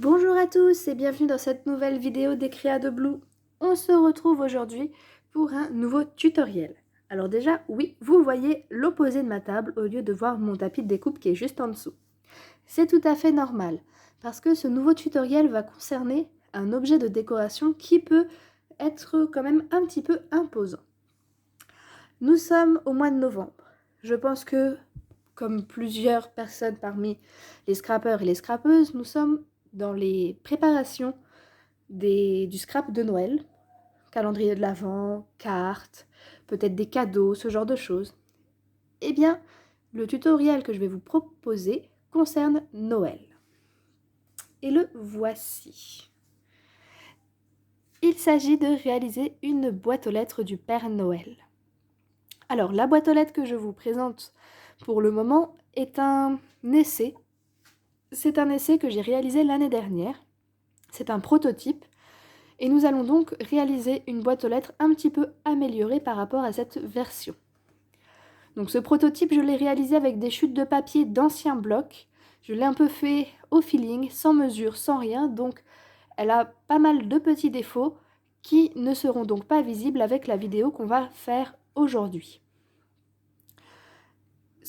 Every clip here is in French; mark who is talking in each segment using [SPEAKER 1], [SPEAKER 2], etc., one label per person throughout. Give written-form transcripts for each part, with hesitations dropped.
[SPEAKER 1] Bonjour à tous et bienvenue dans cette nouvelle vidéo des Créas de Blue. On se retrouve aujourd'hui pour un nouveau tutoriel. Alors déjà, oui, vous voyez l'opposé de ma table au lieu de voir mon tapis de découpe qui est juste en dessous. C'est tout à fait normal parce que ce nouveau tutoriel va concerner un objet de décoration qui peut être quand même un petit peu imposant. Nous sommes au mois de novembre. Je pense que, comme plusieurs personnes parmi les scrappeurs et les scrappeuses, nous sommes dans les préparations du scrap de Noël, calendrier de l'Avent, cartes, peut-être des cadeaux, ce genre de choses. Eh bien, le tutoriel que je vais vous proposer concerne Noël. Et le voici. Il s'agit de réaliser une boîte aux lettres du Père Noël. Alors, la boîte aux lettres que je vous présente pour le moment est un essai. C'est un essai que j'ai réalisé l'année dernière. C'est un prototype. Et nous allons donc réaliser une boîte aux lettres un petit peu améliorée par rapport à cette version. Donc ce prototype, je l'ai réalisé avec des chutes de papier d'anciens blocs. Je l'ai un peu fait au feeling, sans mesure, sans rien. Donc elle a pas mal de petits défauts qui ne seront donc pas visibles avec la vidéo qu'on va faire aujourd'hui.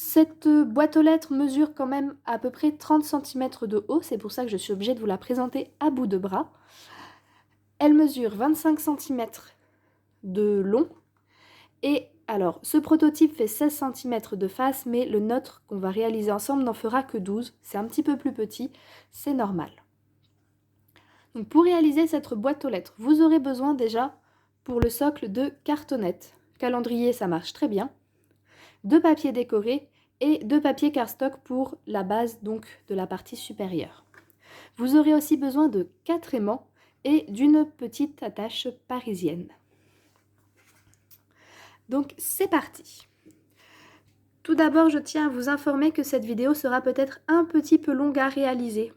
[SPEAKER 1] Cette boîte aux lettres mesure quand même à peu près 30 cm de haut. C'est pour ça que je suis obligée de vous la présenter à bout de bras. Elle mesure 25 cm de long. Et alors, ce prototype fait 16 cm de face, mais le nôtre qu'on va réaliser ensemble n'en fera que 12. C'est un petit peu plus petit, c'est normal. Donc pour réaliser cette boîte aux lettres, vous aurez besoin déjà, pour le socle, de cartonnettes. Calendrier, ça marche très bien. De papier décoré et de papier cardstock pour la base donc de la partie supérieure. Vous aurez aussi besoin de 4 aimants et d'une petite attache parisienne. Donc c'est parti. Tout d'abord, je tiens à vous informer que cette vidéo sera peut-être un petit peu longue à réaliser.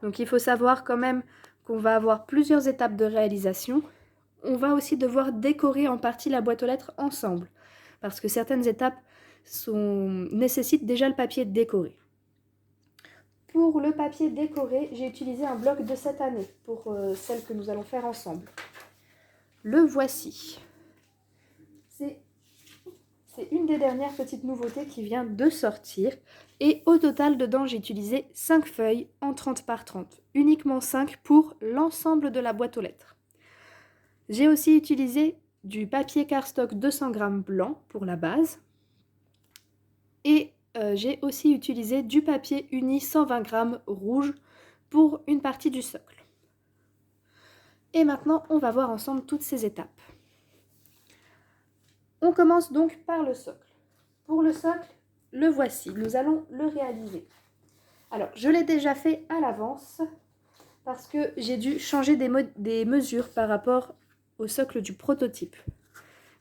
[SPEAKER 1] Donc il faut savoir quand même qu'on va avoir plusieurs étapes de réalisation. On va aussi devoir décorer en partie la boîte aux lettres ensemble, parce que certaines étapes nécessitent déjà le papier décoré. Pour le papier décoré, j'ai utilisé un bloc de cette année, pour celle que nous allons faire ensemble. Le voici. C'est une des dernières petites nouveautés qui vient de sortir. Et au total, dedans, j'ai utilisé 5 feuilles en 30 par 30. Uniquement 5 pour l'ensemble de la boîte aux lettres. J'ai aussi utilisé du papier cardstock 200 g blanc pour la base. Et j'ai aussi utilisé du papier uni 120 g rouge pour une partie du socle. Et maintenant, on va voir ensemble toutes ces étapes. On commence donc par le socle. Pour le socle, le voici. Nous allons le réaliser. Alors, je l'ai déjà fait à l'avance parce que j'ai dû changer des mesures par rapport au socle du prototype.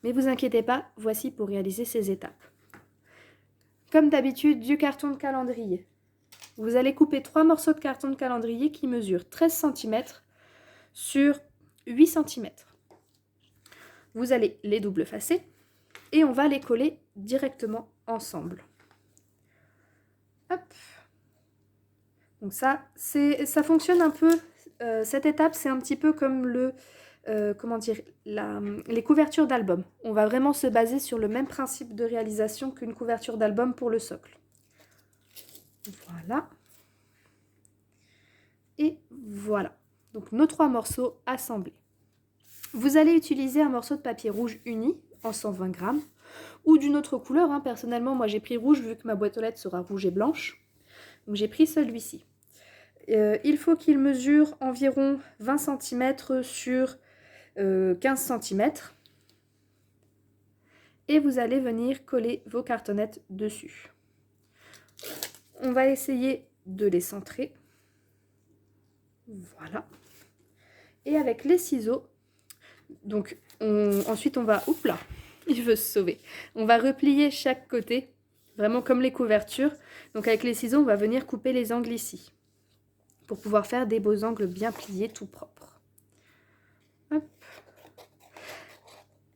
[SPEAKER 1] Mais vous inquiétez pas, voici pour réaliser ces étapes. Comme d'habitude, du carton de calendrier. Vous allez couper 3 morceaux de carton de calendrier qui mesurent 13 cm sur 8 cm. Vous allez les double facer et on va les coller directement ensemble. Hop. Donc ça fonctionne un peu, cette étape c'est un petit peu comme les couvertures d'album. On va vraiment se baser sur le même principe de réalisation qu'une couverture d'album pour le socle. Voilà. Et voilà. Donc nos 3 morceaux assemblés. Vous allez utiliser un morceau de papier rouge uni en 120 g ou d'une autre couleur. Hein. Personnellement, moi j'ai pris rouge vu que ma boîte aux lettres sera rouge et blanche. Donc j'ai pris celui-ci. Il faut qu'il mesure environ 20 cm sur 15 cm. Et vous allez venir coller vos cartonnettes dessus. On va essayer de les centrer. Voilà. Et avec les ciseaux, donc ensuite on va... Oups là, il veut se sauver. On va replier chaque côté, vraiment comme les couvertures. Donc avec les ciseaux, on va venir couper les angles ici, pour pouvoir faire des beaux angles bien pliés, tout propres. Hop.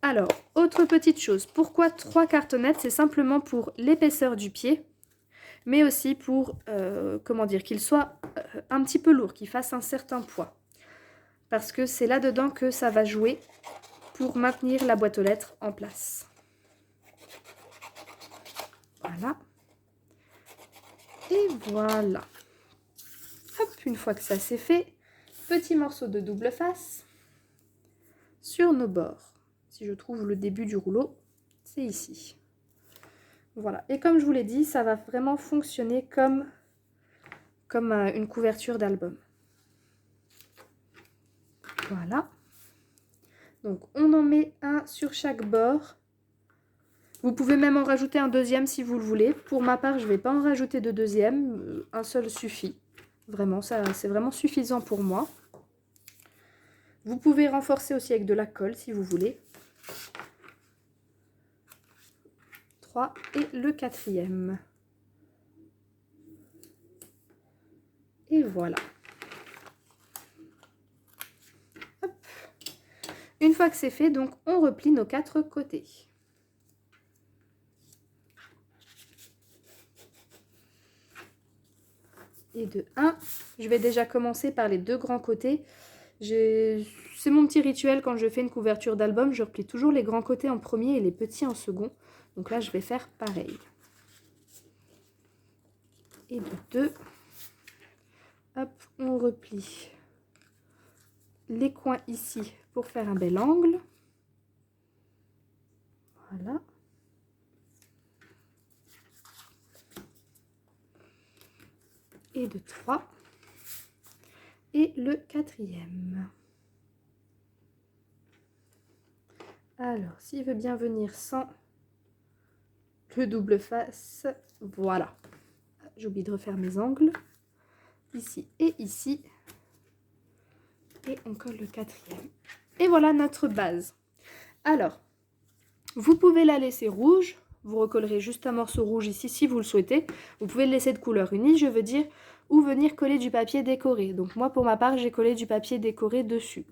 [SPEAKER 1] Alors, autre petite chose, pourquoi 3 cartonnettes? C'est simplement pour l'épaisseur du pied, mais aussi pour, qu'il soit un petit peu lourd, qui fasse un certain poids. Parce que c'est là-dedans que ça va jouer pour maintenir la boîte aux lettres en place. Voilà. Et voilà. Hop, une fois que ça c'est fait, petit morceau de double face sur nos bords. Si je trouve le début du rouleau, c'est ici. Voilà. Et comme je vous l'ai dit, ça va vraiment fonctionner comme une couverture d'album. Voilà. Donc on en met un sur chaque bord. Vous pouvez même en rajouter un deuxième si vous le voulez. Pour ma part, je ne vais pas en rajouter de deuxième. Un seul suffit. Vraiment, ça c'est vraiment suffisant pour moi. Vous pouvez renforcer aussi avec de la colle si vous voulez. 3 et le 4e. Et voilà. Hop. Une fois que c'est fait, donc on replie nos 4 côtés. Et de 1, je vais déjà commencer par les 2 grands côtés. C'est mon petit rituel quand je fais une couverture d'album, je replie toujours les grands côtés en premier et les petits en second. Donc là, je vais faire pareil. Et de 2, hop, on replie les coins ici pour faire un bel angle. Voilà. Et de 3. Et le 4e. Alors, s'il veut bien venir sans le double face, voilà. J'oublie de refaire mes angles. Ici et ici. Et on colle le 4e. Et voilà notre base. Alors, vous pouvez la laisser rouge. Vous recollerez juste un morceau rouge ici si vous le souhaitez. Vous pouvez le laisser de couleur unie, je veux dire, ou venir coller du papier décoré. Donc moi, pour ma part, j'ai collé du papier décoré dessus.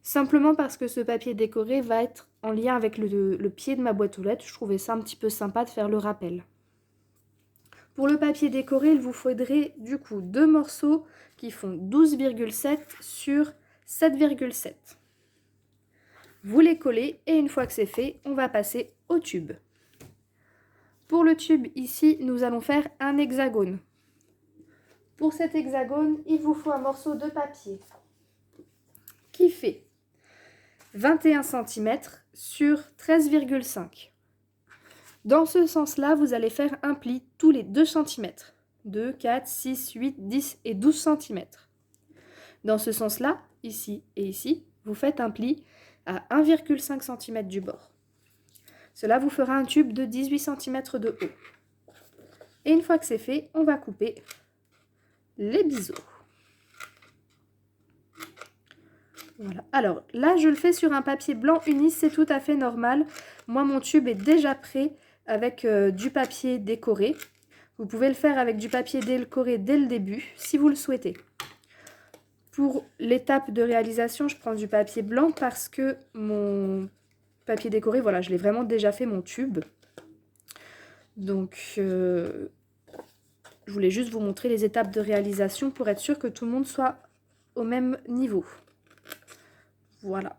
[SPEAKER 1] Simplement parce que ce papier décoré va être en lien avec le pied de ma boîte aux lettres. Je trouvais ça un petit peu sympa de faire le rappel. Pour le papier décoré, il vous faudrait du coup 2 morceaux qui font 12,7 sur 7,7. Vous les collez et une fois que c'est fait, on va passer au tube. Pour le tube, ici, nous allons faire un hexagone. Pour cet hexagone, il vous faut un morceau de papier qui fait 21 cm sur 13,5. Dans ce sens-là, vous allez faire un pli tous les 2 cm. 2, 4, 6, 8, 10 et 12 cm. Dans ce sens-là, ici et ici, vous faites un pli à 1,5 cm du bord. Cela vous fera un tube de 18 cm de haut. Et une fois que c'est fait, on va couper les biseaux. Voilà. Alors là, je le fais sur un papier blanc uni, c'est tout à fait normal. Moi, mon tube est déjà prêt avec du papier décoré. Vous pouvez le faire avec du papier décoré dès le début, si vous le souhaitez. Pour l'étape de réalisation, je prends du papier blanc parce que mon papier décoré, voilà, je l'ai vraiment déjà fait mon tube. Donc, je voulais juste vous montrer les étapes de réalisation pour être sûr que tout le monde soit au même niveau. Voilà.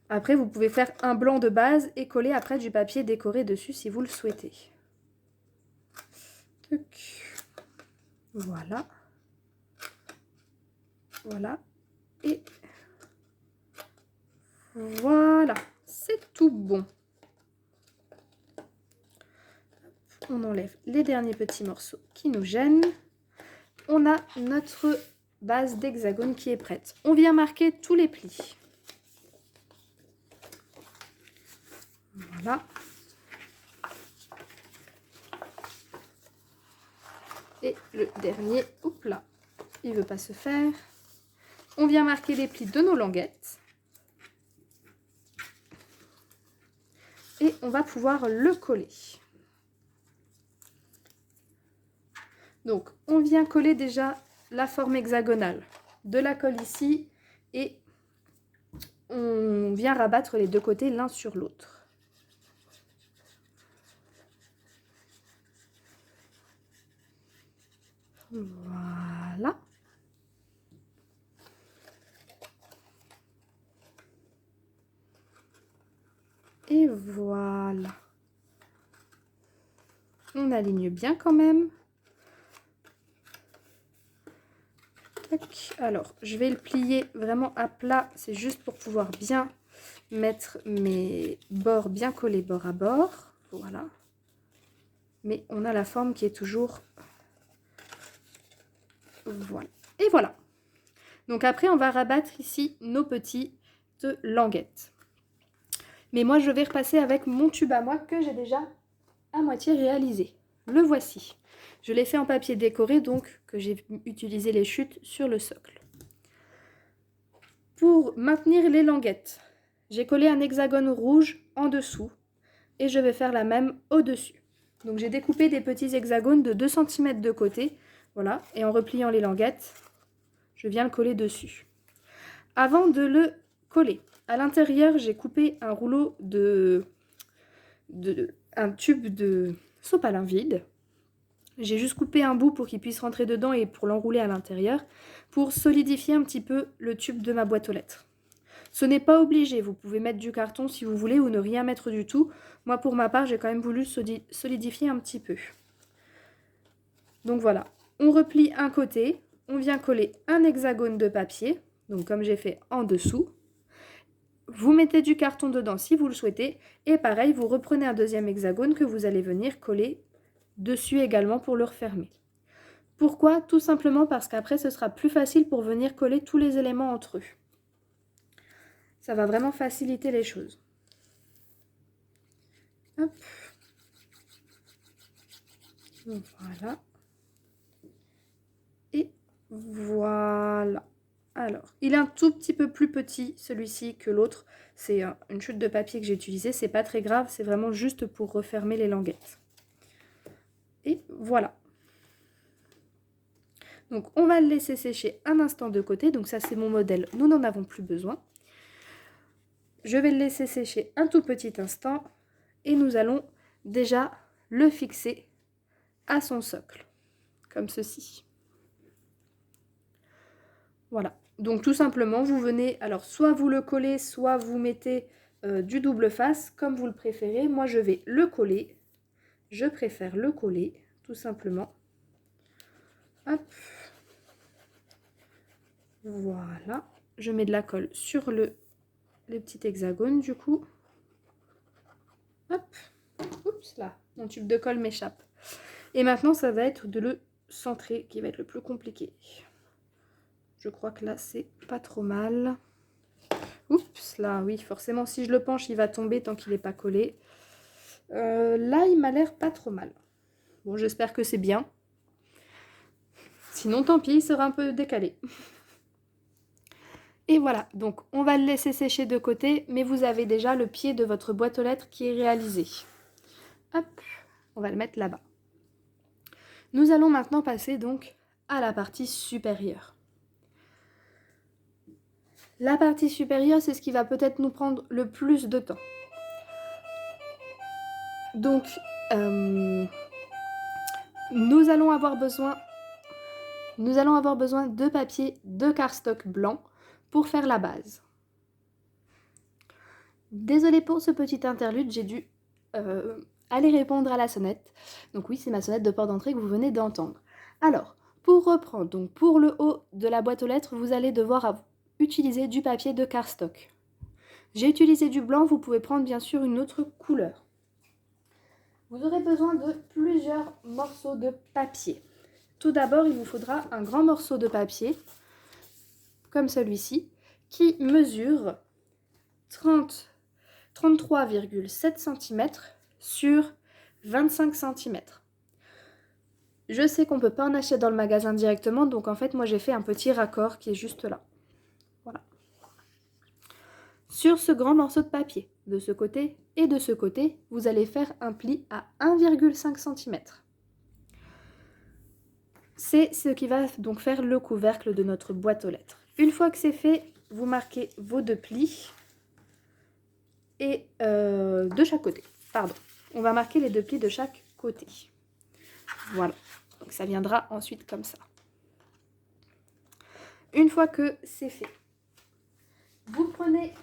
[SPEAKER 1] Après, vous pouvez faire un blanc de base et coller après du papier décoré dessus si vous le souhaitez. Voilà. Voilà. Et voilà. C'est tout bon. On enlève les derniers petits morceaux qui nous gênent. On a notre base d'hexagone qui est prête. On vient marquer tous les plis. Voilà. Et le dernier, oups là, il ne veut pas se faire. On vient marquer les plis de nos languettes. Et on va pouvoir le coller. Donc, on vient coller déjà la forme hexagonale. De la colle ici et on vient rabattre les deux côtés l'un sur l'autre. Voilà. Et voilà. On aligne bien quand même. Tac. Alors, je vais le plier vraiment à plat. C'est juste pour pouvoir bien mettre mes bords bien collés bord à bord. Voilà. Mais on a la forme qui est toujours... Voilà. Et voilà. Donc après, on va rabattre ici nos petites languettes. Mais moi, je vais repasser avec mon tube à moi que j'ai déjà à moitié réalisé. Le voici. Je l'ai fait en papier décoré, donc que j'ai utilisé les chutes sur le socle. Pour maintenir les languettes, j'ai collé un hexagone rouge en dessous et je vais faire la même au-dessus. Donc j'ai découpé des petits hexagones de 2 cm de côté, voilà, et en repliant les languettes, je viens le coller dessus. Avant de le coller, à l'intérieur, j'ai coupé un rouleau un tube de sopalin vide. J'ai juste coupé un bout pour qu'il puisse rentrer dedans et pour l'enrouler à l'intérieur, pour solidifier un petit peu le tube de ma boîte aux lettres. Ce n'est pas obligé, vous pouvez mettre du carton si vous voulez ou ne rien mettre du tout. Moi pour ma part, j'ai quand même voulu solidifier un petit peu. Donc voilà, on replie un côté, on vient coller un hexagone de papier, donc comme j'ai fait en dessous. Vous mettez du carton dedans si vous le souhaitez, et pareil, vous reprenez un deuxième hexagone que vous allez venir coller dessus également pour le refermer. Pourquoi? Tout simplement parce qu'après, ce sera plus facile pour venir coller tous les éléments entre eux. Ça va vraiment faciliter les choses. Hop. Voilà. Et voilà. Alors, il est un tout petit peu plus petit, celui-ci, que l'autre. C'est une chute de papier que j'ai utilisée. C'est pas très grave, c'est vraiment juste pour refermer les languettes. Et voilà. Donc, on va le laisser sécher un instant de côté. Donc, ça, c'est mon modèle. Nous n'en avons plus besoin. Je vais le laisser sécher un tout petit instant. Et nous allons déjà le fixer à son socle. Comme ceci. Voilà. Donc, tout simplement, vous venez... Alors, soit vous le collez, soit vous mettez du double face, comme vous le préférez. Moi, je vais le coller. Je préfère le coller, tout simplement. Hop. Voilà. Je mets de la colle sur le petit hexagone, du coup. Hop. Oups, là. Mon tube de colle m'échappe. Et maintenant, ça va être de le centrer qui va être le plus compliqué. Je crois que là, c'est pas trop mal. Oups, là, oui, forcément, si je le penche, il va tomber tant qu'il n'est pas collé. Là, il m'a l'air pas trop mal. Bon, j'espère que c'est bien. Sinon, tant pis, il sera un peu décalé. Et voilà, donc on va le laisser sécher de côté, mais vous avez déjà le pied de votre boîte aux lettres qui est réalisé. Hop, on va le mettre là-bas. Nous allons maintenant passer donc à la partie supérieure. La partie supérieure, c'est ce qui va peut-être nous prendre le plus de temps. Donc, nous allons avoir besoin de papier de cardstock blanc pour faire la base. Désolée pour ce petit interlude, j'ai dû aller répondre à la sonnette. Donc oui, c'est ma sonnette de porte d'entrée que vous venez d'entendre. Alors, pour reprendre, donc pour le haut de la boîte aux lettres, vous allez devoir utiliser du papier de cardstock. J'ai utilisé du blanc, vous pouvez prendre bien sûr une autre couleur. Vous aurez besoin de plusieurs morceaux de papier. Tout d'abord, il vous faudra un grand morceau de papier, comme celui-ci, qui mesure 33,7 cm sur 25 cm. Je sais qu'on ne peut pas en acheter dans le magasin directement, donc en fait, moi j'ai fait un petit raccord qui est juste là. Voilà. Sur ce grand morceau de papier, de ce côté et de ce côté, vous allez faire un pli à 1,5 cm. C'est ce qui va donc faire le couvercle de notre boîte aux lettres. Une fois que c'est fait, vous marquez vos deux plis et de chaque côté. Pardon, on va marquer les deux plis de chaque côté. Voilà. Donc ça viendra ensuite comme ça. Une fois que c'est fait, vous prenez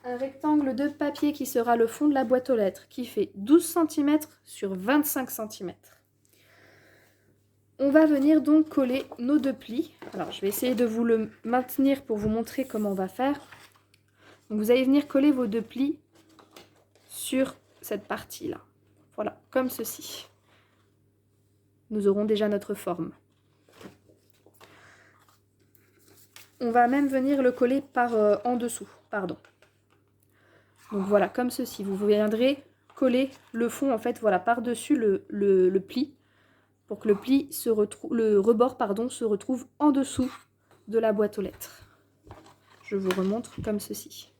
[SPEAKER 1] un rectangle de papier qui sera le fond de la boîte aux lettres, qui fait 12 cm sur 25 cm. On va venir donc coller nos 2 plis. Alors, je vais essayer de vous le maintenir pour vous montrer comment on va faire. Donc, vous allez venir coller vos 2 plis sur cette partie-là. Voilà, comme ceci. Nous aurons déjà notre forme. On va même venir le coller par en dessous, pardon. Donc voilà, comme ceci. Vous viendrez coller le fond, en fait, voilà, par-dessus le pli, pour que le rebord pardon, se retrouve en dessous de la boîte aux lettres. Je vous remontre comme ceci.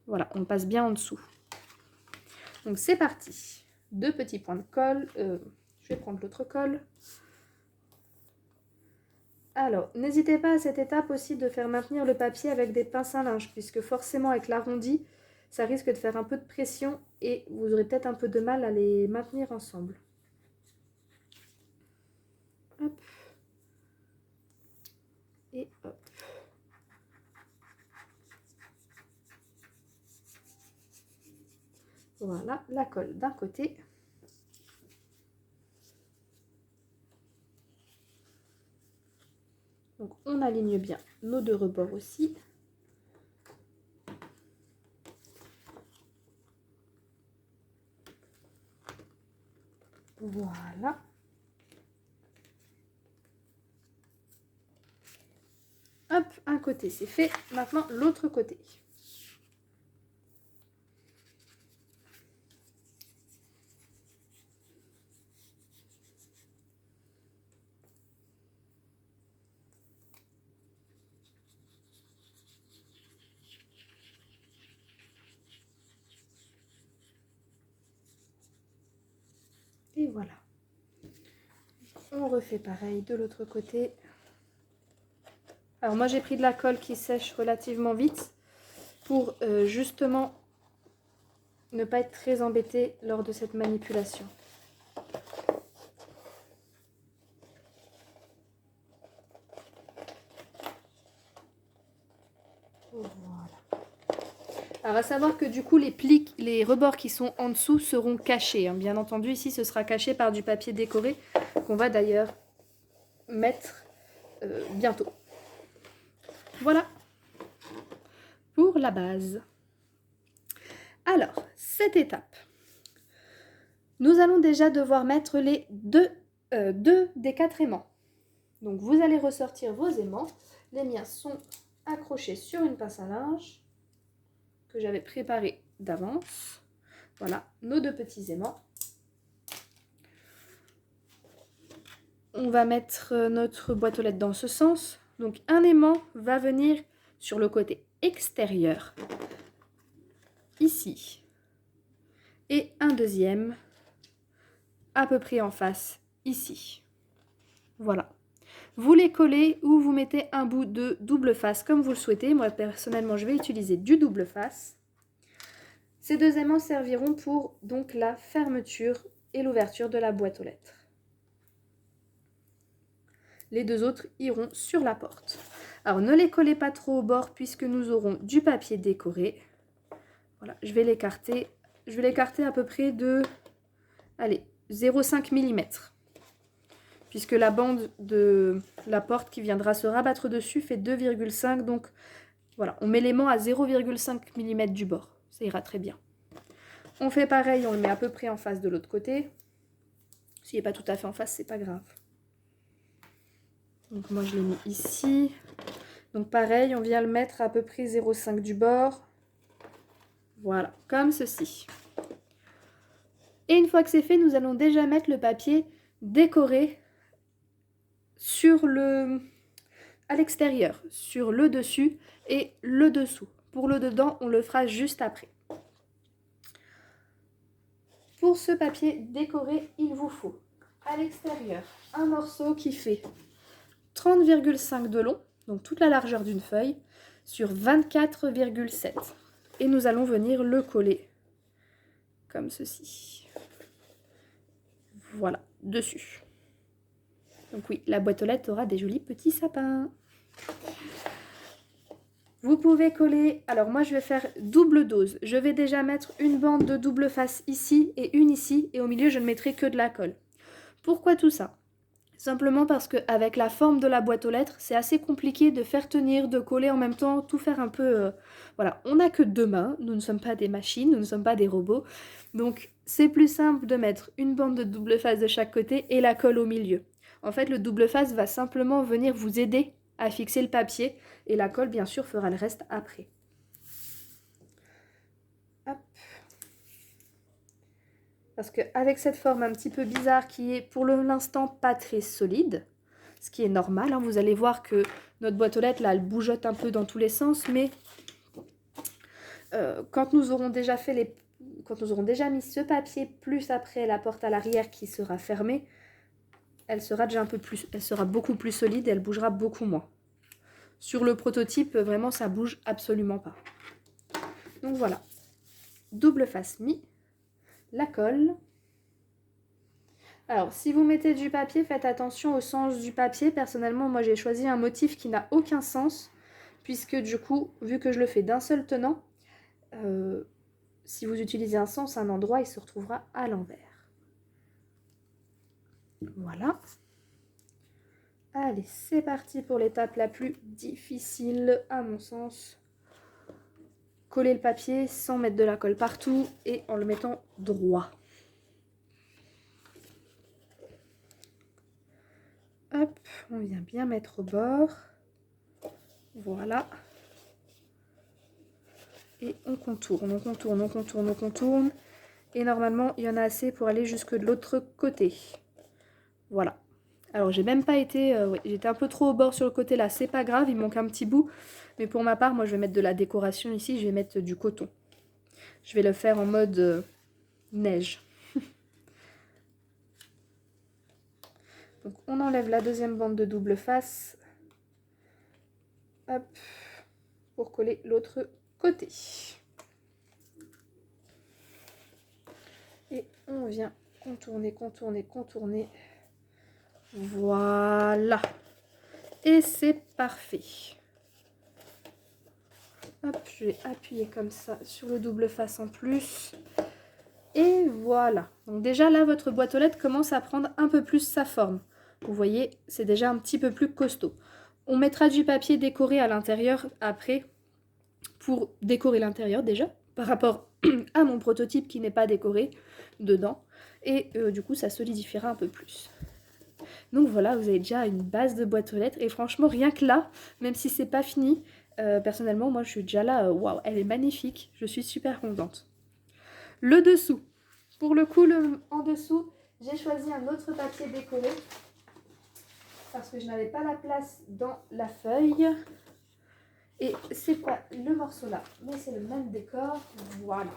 [SPEAKER 1] Voilà, on passe bien en dessous. Donc c'est parti. 2 petits points de colle. Je vais prendre l'autre colle. Alors, n'hésitez pas à cette étape aussi de faire maintenir le papier avec des pinces à linge, puisque forcément avec l'arrondi, ça risque de faire un peu de pression et vous aurez peut-être un peu de mal à les maintenir ensemble. Hop. Et hop. Voilà, la colle d'un côté. Donc on aligne bien nos 2 rebords aussi. Voilà. Hop, un côté c'est fait. Maintenant l'autre côté. Et voilà. On refait pareil de l'autre côté. Alors moi j'ai pris de la colle qui sèche relativement vite pour justement ne pas être très embêtée lors de cette manipulation. Voilà. Alors à savoir que du coup les rebords qui sont en dessous seront cachés. Hein. Bien entendu ici ce sera caché par du papier décoré qu'on va d'ailleurs mettre bientôt. Voilà pour la base. Alors, cette étape, nous allons déjà devoir mettre les deux des 4 aimants. Donc vous allez ressortir vos aimants. Les miens sont accrochés sur une pince à linge que j'avais préparée d'avance. Voilà, nos 2 petits aimants. On va mettre notre boîte aux lettres dans ce sens. Donc un aimant va venir sur le côté extérieur, ici. Et un deuxième, à peu près en face, ici. Voilà. Vous les collez ou vous mettez un bout de double face comme vous le souhaitez. Moi, personnellement, je vais utiliser du double face. Ces 2 aimants serviront pour donc la fermeture et l'ouverture de la boîte aux lettres. Les 2 autres iront sur la porte. Alors, ne les collez pas trop au bord puisque nous aurons du papier décoré. Voilà, je vais l'écarter. Je vais l'écarter à peu près de, allez, 0,5 mm. Puisque la bande de la porte qui viendra se rabattre dessus fait 2,5. Donc, voilà, on met l'aimant à 0,5 mm du bord. Ça ira très bien. On fait pareil, on le met à peu près en face de l'autre côté. S'il n'est pas tout à fait en face, c'est pas grave. Donc moi je l'ai mis ici. Donc pareil, on vient le mettre à peu près 0,5 du bord. Voilà, comme ceci. Et une fois que c'est fait, nous allons déjà mettre le papier décoré à l'extérieur, sur le dessus et le dessous. Pour le dedans, on le fera juste après. Pour ce papier décoré, il vous faut à l'extérieur un morceau qui fait 30,5 de long, donc toute la largeur d'une feuille, sur 24,7. Et nous allons venir le coller comme ceci. Voilà, dessus. Donc oui, la boîte aux lettres aura des jolis petits sapins. Vous pouvez coller, alors moi je vais faire double dose. Je vais déjà mettre une bande de double face ici et une ici. Et au milieu, je ne mettrai que de la colle. Pourquoi tout ça? Simplement parce qu'avec la forme de la boîte aux lettres, c'est assez compliqué de faire tenir, de coller en même temps, tout faire un peu... Voilà, on n'a que 2 mains, nous ne sommes pas des machines, nous ne sommes pas des robots. Donc c'est plus simple de mettre une bande de double face de chaque côté et la colle au milieu. En fait, le double face va simplement venir vous aider à fixer le papier et la colle, bien sûr, fera le reste après. Hop. Parce qu'avec cette forme un petit peu bizarre qui est pour l'instant pas très solide, ce qui est normal, hein, vous allez voir que notre boîte aux lettres, là, elle bougeotte un peu dans tous les sens, mais quand nous aurons déjà mis ce papier, plus après la porte à l'arrière qui sera fermée, elle sera beaucoup plus solide et elle bougera beaucoup moins. Sur le prototype, vraiment, ça bouge absolument pas. Donc voilà, double face mis. La colle. Alors, si vous mettez du papier, faites attention au sens du papier. Personnellement, moi, j'ai choisi un motif qui n'a aucun sens, puisque du coup, vu que je le fais d'un seul tenant, si vous utilisez un sens, un endroit, il se retrouvera à l'envers. Voilà. Allez, c'est parti pour l'étape la plus difficile, à mon sens. Coller le papier sans mettre de la colle partout et en le mettant droit. Hop, on vient bien mettre au bord. Voilà. Et on contourne, on contourne, on contourne, on contourne. Et normalement, il y en a assez pour aller jusque de l'autre côté. Voilà. Alors, j'ai même pas été... oui, j'étais un peu trop au bord sur le côté là, c'est pas grave, il manque un petit bout. Mais pour ma part, moi, je vais mettre de la décoration ici, je vais mettre du coton. Je vais le faire en mode neige. Donc, on enlève la deuxième bande de double face. Hop, pour coller l'autre côté. Et on vient contourner, contourner, contourner. Voilà. Et c'est parfait. Hop, je vais appuyer comme ça sur le double face en plus. Et voilà. Donc déjà là, votre boîte aux lettres commence à prendre un peu plus sa forme. Vous voyez, c'est déjà un petit peu plus costaud. On mettra du papier décoré à l'intérieur après pour décorer l'intérieur déjà par rapport à mon prototype qui n'est pas décoré dedans. Et du coup, ça solidifiera un peu plus. Donc voilà, vous avez déjà une base de boîte aux lettres. Et franchement, rien que là, même si c'est pas fini, personnellement, moi je suis déjà là, waouh, elle est magnifique. Je suis super contente. Le dessous. Pour le coup, en dessous, j'ai choisi un autre papier décoré. Parce que je n'avais pas la place dans la feuille. Et c'est pas le morceau là, mais c'est le même décor. Voilà.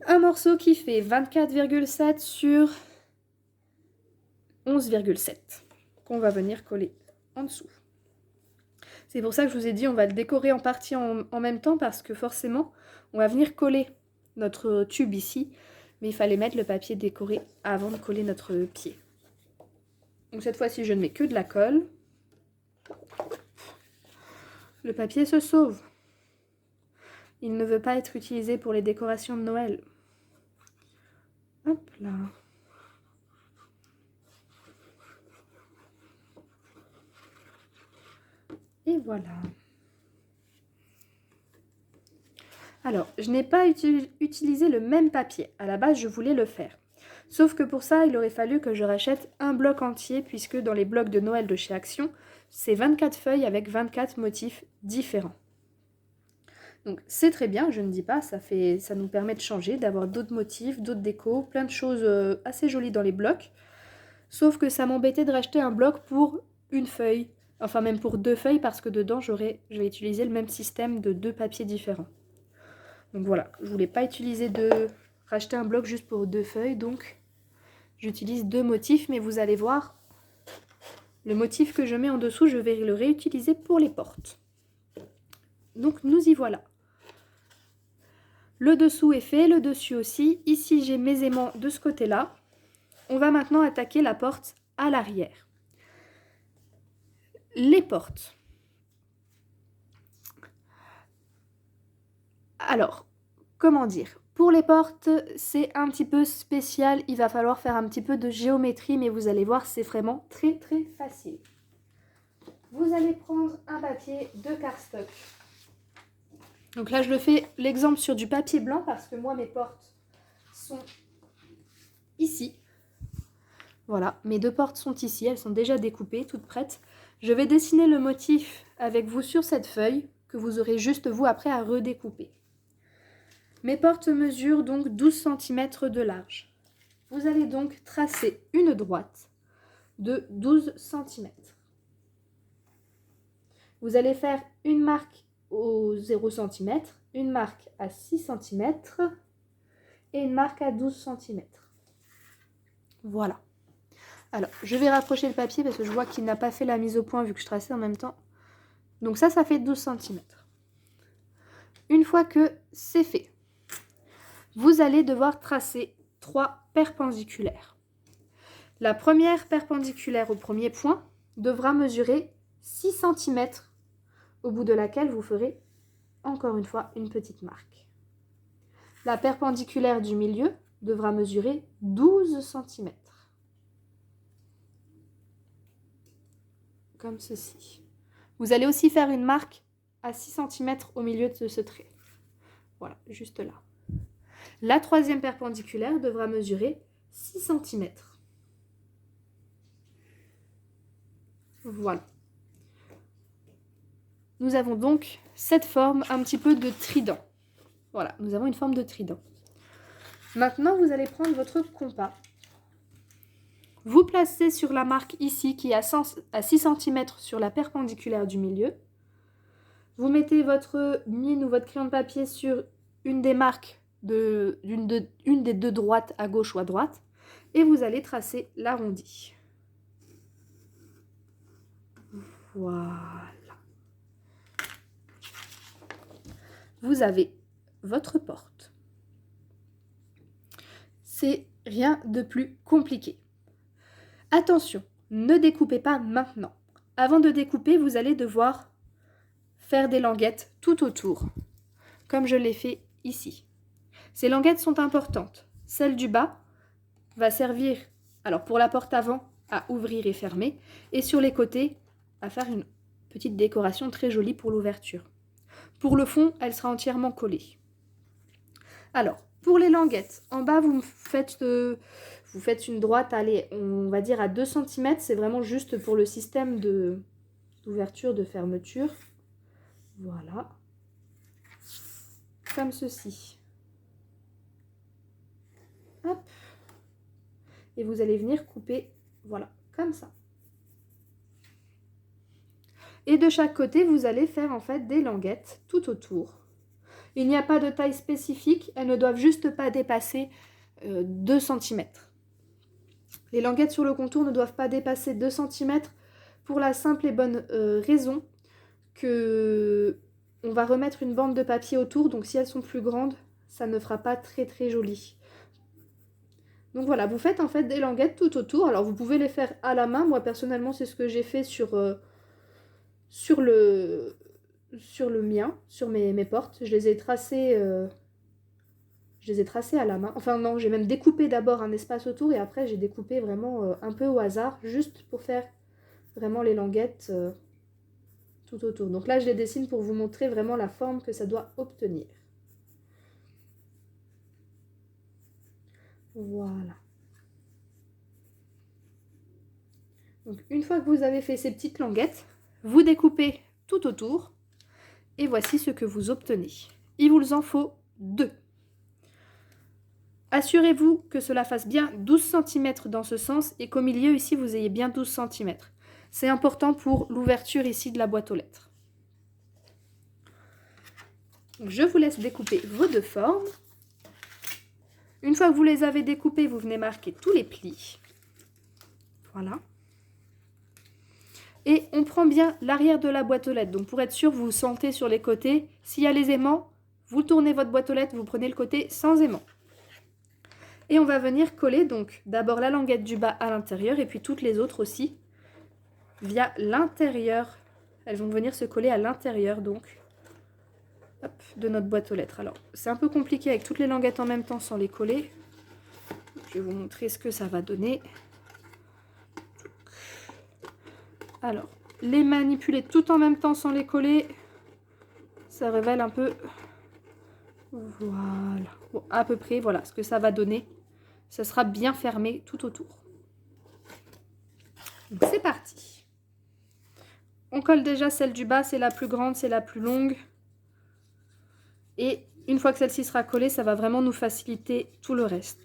[SPEAKER 1] Un morceau qui fait 24,7 sur 11,7 qu'on va venir coller en dessous. C'est pour ça que je vous ai dit on va le décorer en partie en même temps parce que forcément on va venir coller notre tube ici, mais il fallait mettre le papier décoré avant de coller notre pied. Donc cette fois-ci je ne mets que de la colle. Le papier se sauve. Il ne veut pas être utilisé pour les décorations de Noël. Hop là. Et voilà. Alors, je n'ai pas utilisé le même papier. À la base, je voulais le faire. Sauf que pour ça, il aurait fallu que je rachète un bloc entier, puisque dans les blocs de Noël de chez Action, c'est 24 feuilles avec 24 motifs différents. Donc c'est très bien, je ne dis pas, ça nous permet de changer, d'avoir d'autres motifs, d'autres décos, plein de choses assez jolies dans les blocs. Sauf que ça m'embêtait de racheter un bloc pour une feuille, enfin même pour 2 feuilles, parce que dedans je vais utiliser le même système de 2 papiers différents. Donc voilà, je voulais pas racheter un bloc juste pour 2 feuilles, donc j'utilise 2 motifs, mais vous allez voir, le motif que je mets en dessous, je vais le réutiliser pour les portes. Donc nous y voilà. Le dessous est fait, le dessus aussi. Ici, j'ai mes aimants de ce côté-là. On va maintenant attaquer la porte à l'arrière. Les portes. Alors, comment dire? Pour les portes, c'est un petit peu spécial. Il va falloir faire un petit peu de géométrie, mais vous allez voir, c'est vraiment très très facile. Vous allez prendre un papier de cardstock. Donc là, je le fais l'exemple sur du papier blanc parce que moi, mes portes sont ici. Voilà, mes deux portes sont ici. Elles sont déjà découpées, toutes prêtes. Je vais dessiner le motif avec vous sur cette feuille que vous aurez juste vous après à redécouper. Mes portes mesurent donc 12 cm de large. Vous allez donc tracer une droite de 12 cm. Vous allez faire une marque au 0 cm, une marque à 6 cm et une marque à 12 cm. Voilà. Alors, je vais rapprocher le papier parce que je vois qu'il n'a pas fait la mise au point vu que je traçais en même temps. Donc ça fait 12 cm. Une fois que c'est fait, vous allez devoir tracer 3 perpendiculaires. La première perpendiculaire au premier point devra mesurer 6 cm, au bout de laquelle vous ferez encore une fois une petite marque. La perpendiculaire du milieu devra mesurer 12 cm. Comme ceci. Vous allez aussi faire une marque à 6 cm au milieu de ce trait. Voilà, juste là. La troisième perpendiculaire devra mesurer 6 cm. Voilà. Nous avons donc cette forme un petit peu de trident. Voilà, nous avons une forme de trident. Maintenant, vous allez prendre votre compas. Vous placez sur la marque ici qui est à 6 cm sur la perpendiculaire du milieu. Vous mettez votre mine ou votre crayon de papier sur une des marques une des deux droites à gauche ou à droite et vous allez tracer l'arrondi. Voilà. Vous avez votre porte. C'est rien de plus compliqué. Attention, ne découpez pas maintenant. Avant de découper, vous allez devoir faire des languettes tout autour, comme je l'ai fait ici. Ces languettes sont importantes. Celle du bas va servir, alors pour la porte avant, à ouvrir et fermer, et sur les côtés, à faire une petite décoration très jolie pour l'ouverture. Pour le fond, elle sera entièrement collée. Alors, pour les languettes, en bas, vous faites une droite, allez, on va dire à 2 cm, c'est vraiment juste pour le système d'ouverture, de fermeture. Voilà. Comme ceci. Hop. Et vous allez venir couper, voilà, comme ça. Et de chaque côté, vous allez faire en fait des languettes tout autour. Il n'y a pas de taille spécifique, elles ne doivent juste pas dépasser 2 cm. Les languettes sur le contour ne doivent pas dépasser 2 cm pour la simple et bonne raison que on va remettre une bande de papier autour, donc si elles sont plus grandes, ça ne fera pas très très joli. Donc voilà, vous faites en fait des languettes tout autour. Alors vous pouvez les faire à la main. Moi personnellement, c'est ce que j'ai fait sur le mien, sur mes portes. Je les ai tracées à la main. Enfin non, j'ai même découpé d'abord un espace autour et après j'ai découpé vraiment un peu au hasard, juste pour faire vraiment les languettes tout autour. Donc là, je les dessine pour vous montrer vraiment la forme que ça doit obtenir. Voilà. Donc une fois que vous avez fait ces petites languettes, vous découpez tout autour et voici ce que vous obtenez. Il vous en faut 2. Assurez-vous que cela fasse bien 12 cm dans ce sens et qu'au milieu ici vous ayez bien 12 cm. C'est important pour l'ouverture ici de la boîte aux lettres. Donc, je vous laisse découper vos 2 formes. Une fois que vous les avez découpées, vous venez marquer tous les plis. Voilà. Et on prend bien l'arrière de la boîte aux lettres. Donc pour être sûr, vous sentez sur les côtés. S'il y a les aimants, vous tournez votre boîte aux lettres, vous prenez le côté sans aimant. Et on va venir coller donc d'abord la languette du bas à l'intérieur et puis toutes les autres aussi via l'intérieur. Elles vont venir se coller à l'intérieur donc hop, de notre boîte aux lettres. Alors c'est un peu compliqué avec toutes les languettes en même temps sans les coller. Je vais vous montrer ce que ça va donner. Alors, les manipuler tout en même temps sans les coller, ça révèle un peu, voilà, bon, à peu près, voilà ce que ça va donner. Ça sera bien fermé tout autour. Donc c'est parti. On colle déjà celle du bas, c'est la plus grande, c'est la plus longue. Et une fois que celle-ci sera collée, ça va vraiment nous faciliter tout le reste.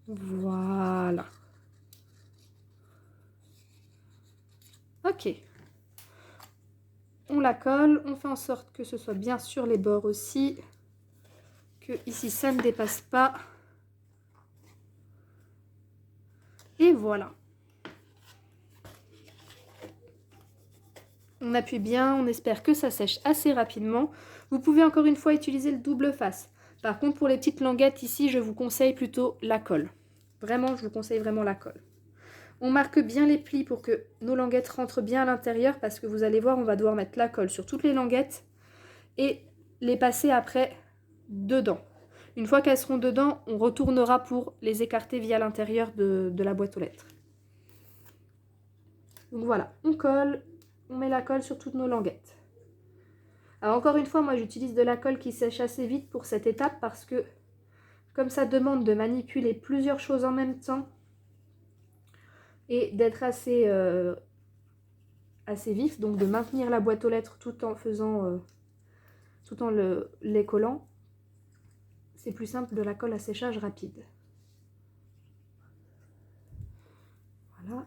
[SPEAKER 1] Voilà. Ok. On la colle, on fait en sorte que ce soit bien sur les bords aussi. Que ici ça ne dépasse pas. Et voilà. On appuie bien, on espère que ça sèche assez rapidement. Vous pouvez encore une fois utiliser le double face. Par contre, pour les petites languettes ici, je vous conseille plutôt la colle. Vraiment, je vous conseille vraiment la colle. On marque bien les plis pour que nos languettes rentrent bien à l'intérieur parce que vous allez voir, on va devoir mettre la colle sur toutes les languettes et les passer après dedans. Une fois qu'elles seront dedans, on retournera pour les écarter via l'intérieur de la boîte aux lettres. Donc voilà, on colle, on met la colle sur toutes nos languettes. Alors encore une fois, moi j'utilise de la colle qui sèche assez vite pour cette étape parce que comme ça demande de manipuler plusieurs choses en même temps et d'être assez vif, donc de maintenir la boîte aux lettres tout en faisant, les collant, c'est plus simple de la colle à séchage rapide. Voilà.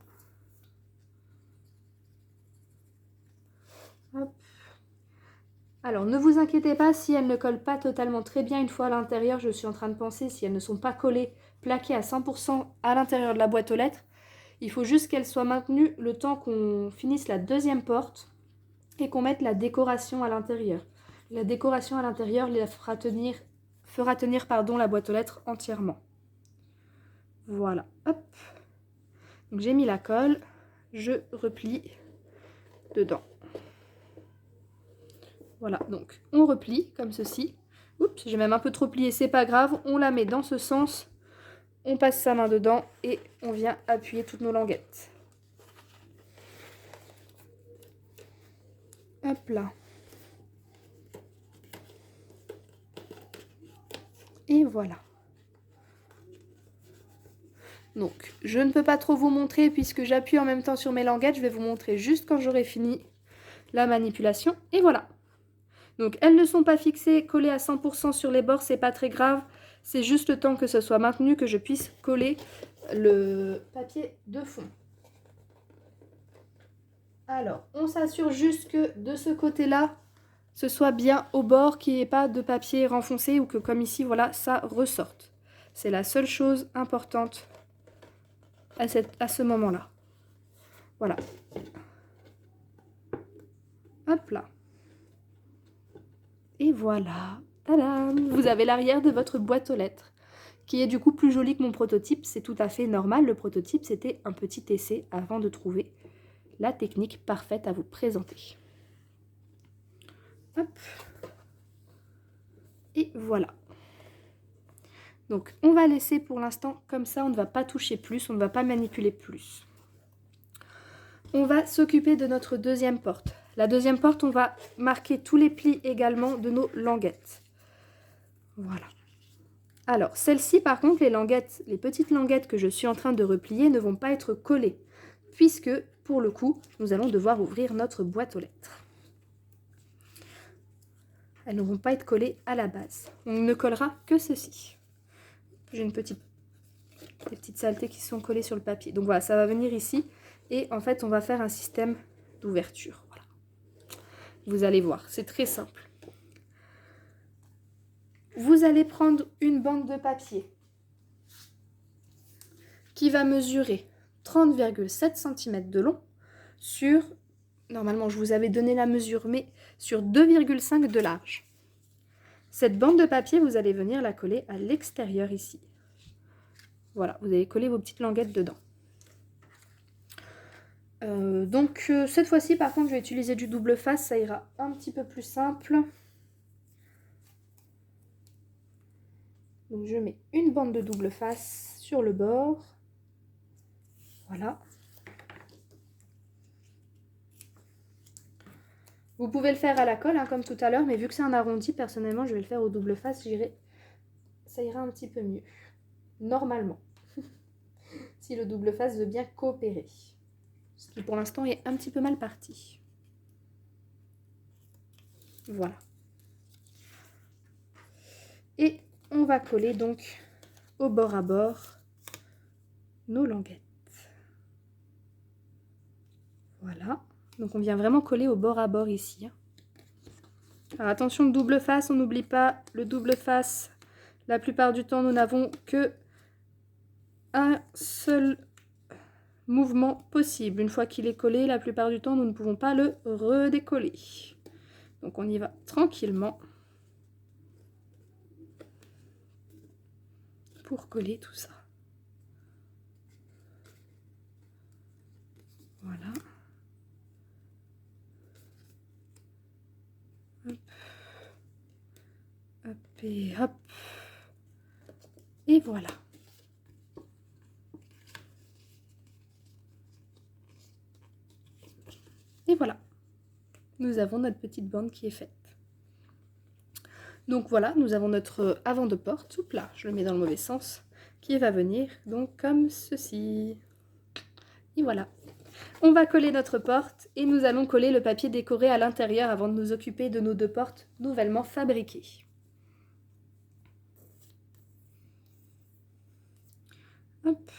[SPEAKER 1] Hop. Alors ne vous inquiétez pas si elles ne collent pas totalement très bien une fois à l'intérieur, je suis en train de penser si elles ne sont pas collées, plaquées à 100% à l'intérieur de la boîte aux lettres. Il faut juste qu'elles soient maintenues le temps qu'on finisse la deuxième porte et qu'on mette la décoration à l'intérieur. La décoration à l'intérieur fera tenir la boîte aux lettres entièrement. Voilà, hop. Donc j'ai mis la colle, je replie dedans. Voilà, donc on replie comme ceci. Oups, j'ai même un peu trop plié, c'est pas grave. On la met dans ce sens, on passe sa main dedans et on vient appuyer toutes nos languettes. Hop là. Et voilà. Donc, je ne peux pas trop vous montrer puisque j'appuie en même temps sur mes languettes. Je vais vous montrer juste quand j'aurai fini la manipulation. Et voilà. Donc, elles ne sont pas fixées, collées à 100% sur les bords, c'est pas très grave. C'est juste le temps que ce soit maintenu, que je puisse coller le papier de fond. Alors, on s'assure juste que de ce côté-là, ce soit bien au bord, qu'il n'y ait pas de papier renfoncé ou que comme ici, voilà, ça ressorte. C'est la seule chose importante à ce moment-là. Voilà. Hop là. Et voilà. Tadam! Vous avez l'arrière de votre boîte aux lettres, qui est du coup plus joli que mon prototype. C'est tout à fait normal. Le prototype, c'était un petit essai avant de trouver la technique parfaite à vous présenter. Hop. Et voilà. Donc, on va laisser pour l'instant comme ça. On ne va pas toucher plus, on ne va pas manipuler plus. On va s'occuper de notre deuxième porte. La deuxième porte, on va marquer tous les plis également de nos languettes. Voilà. Alors, celles-ci, par contre, les languettes, les petites languettes que je suis en train de replier ne vont pas être collées, puisque, pour le coup, nous allons devoir ouvrir notre boîte aux lettres. Elles ne vont pas être collées à la base. On ne collera que ceci. J'ai des petites saletés qui sont collées sur le papier. Donc voilà, ça va venir ici. Et en fait, on va faire un système d'ouverture. Voilà. Vous allez voir, c'est très simple. Vous allez prendre une bande de papier qui va mesurer 30,7 cm de long sur, normalement je vous avais donné la mesure, mais sur 2,5 de large. Cette bande de papier, vous allez venir la coller à l'extérieur ici. Voilà, vous allez coller vos petites languettes dedans. Cette fois-ci, par contre, je vais utiliser du double face, ça ira un petit peu plus simple. Donc je mets une bande de double face sur le bord. Voilà. Vous pouvez le faire à la colle, hein, comme tout à l'heure, mais vu que c'est un arrondi, personnellement, je vais le faire au double face, ça ira un petit peu mieux. Normalement. Si le double face veut bien coopérer. Ce qui pour l'instant est un petit peu mal parti. Voilà. Et on va coller donc au bord à bord nos languettes. Voilà. Donc on vient vraiment coller au bord à bord ici. Alors attention, le double face, on n'oublie pas le double face. La plupart du temps, nous n'avons que un seul mouvement possible. Une fois qu'il est collé, la plupart du temps, nous ne pouvons pas le redécoller. Donc on y va tranquillement pour coller tout ça. Voilà. Hop. Hop et hop. Et voilà. Et voilà. Nous avons notre petite bande qui est faite. Donc voilà, nous avons notre avant de porte. Oups là, je le mets dans le mauvais sens. Qui va venir donc comme ceci. Et voilà. On va coller notre porte et nous allons coller le papier décoré à l'intérieur avant de nous occuper de nos deux portes nouvellement fabriquées. Hop.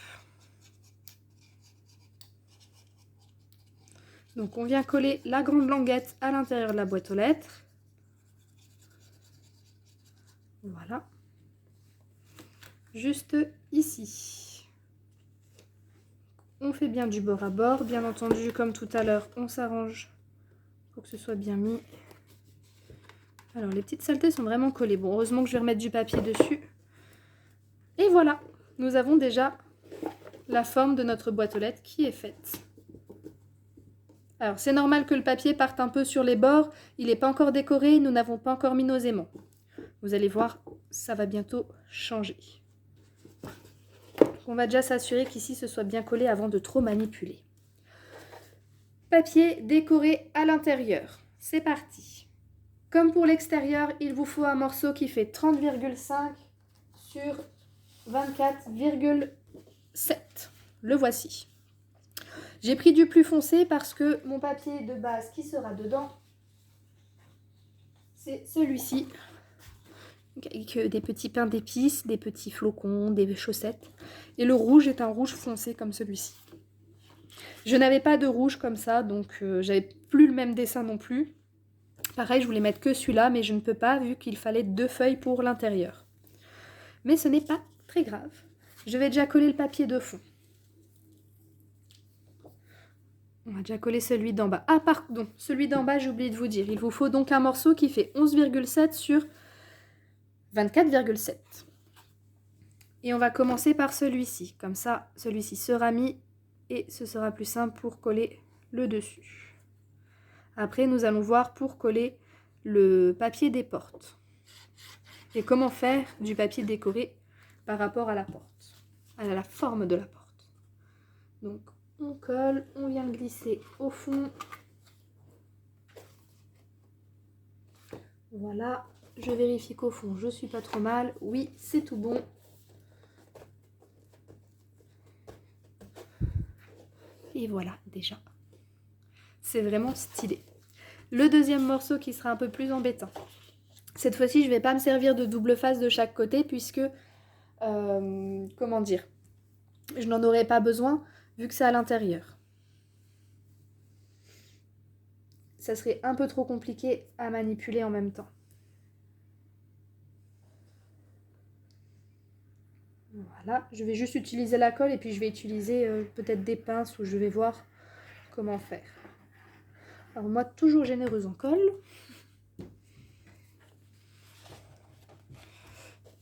[SPEAKER 1] Donc on vient coller la grande languette à l'intérieur de la boîte aux lettres. Voilà. Juste ici. On fait bien du bord à bord. Bien entendu, comme tout à l'heure, on s'arrange pour que ce soit bien mis. Alors les petites saletés sont vraiment collées. Bon, heureusement que je vais remettre du papier dessus. Et voilà, nous avons déjà la forme de notre boîte aux lettres qui est faite. Alors c'est normal que le papier parte un peu sur les bords. Il n'est pas encore décoré, nous n'avons pas encore mis nos aimants. Vous allez voir, ça va bientôt changer. On va déjà s'assurer qu'ici ce soit bien collé avant de trop manipuler. Papier décoré à l'intérieur. C'est parti. Comme pour l'extérieur, il vous faut un morceau qui fait 30,5 sur 24,7. Le voici. J'ai pris du plus foncé parce que mon papier de base qui sera dedans, c'est celui-ci. Avec des petits pains d'épices, des petits flocons, des chaussettes. Et le rouge est un rouge foncé comme celui-ci. Je n'avais pas de rouge comme ça, donc j'avais plus le même dessin non plus. Pareil, je voulais mettre que celui-là, mais je ne peux pas vu qu'il fallait 2 feuilles pour l'intérieur. Mais ce n'est pas très grave. Je vais déjà coller le papier de fond. On va déjà coller celui d'en bas. Ah pardon, celui d'en bas, j'ai oublié de vous dire. Il vous faut donc un morceau qui fait 11,7 sur 24,7. Et on va commencer par celui-ci. Comme ça, celui-ci sera mis et ce sera plus simple pour coller le dessus. Après, nous allons voir pour coller le papier des portes. Et comment faire du papier décoré par rapport à la porte, à la forme de la porte. Donc, on colle, on vient le glisser au fond. Voilà, je vérifie qu'au fond, je suis pas trop mal. Oui, c'est tout bon. Et voilà, déjà. C'est vraiment stylé. Le deuxième morceau qui sera un peu plus embêtant. Cette fois-ci, je ne vais pas me servir de double face de chaque côté puisque, comment dire, je n'en aurai pas besoin vu que c'est à l'intérieur. Ça serait un peu trop compliqué à manipuler en même temps. Voilà, je vais juste utiliser la colle et puis je vais utiliser peut-être des pinces où je vais voir comment faire. Alors moi, toujours généreuse en colle.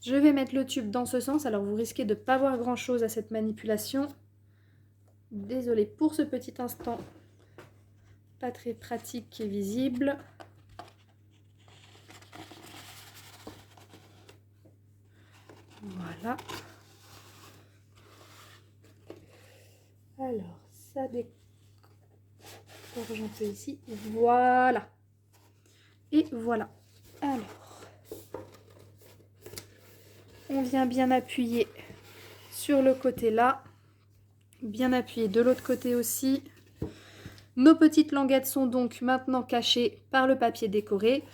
[SPEAKER 1] Je vais mettre le tube dans ce sens, alors vous risquez de ne pas voir grand chose à cette manipulation. Désolée pour ce petit instant pas très pratique et visible. Voilà. Alors, ça décorge un peu ici. Voilà. Et voilà. Alors, on vient bien appuyer sur le côté là. Bien appuyer de l'autre côté aussi. Nos petites languettes sont donc maintenant cachées par le papier décoré.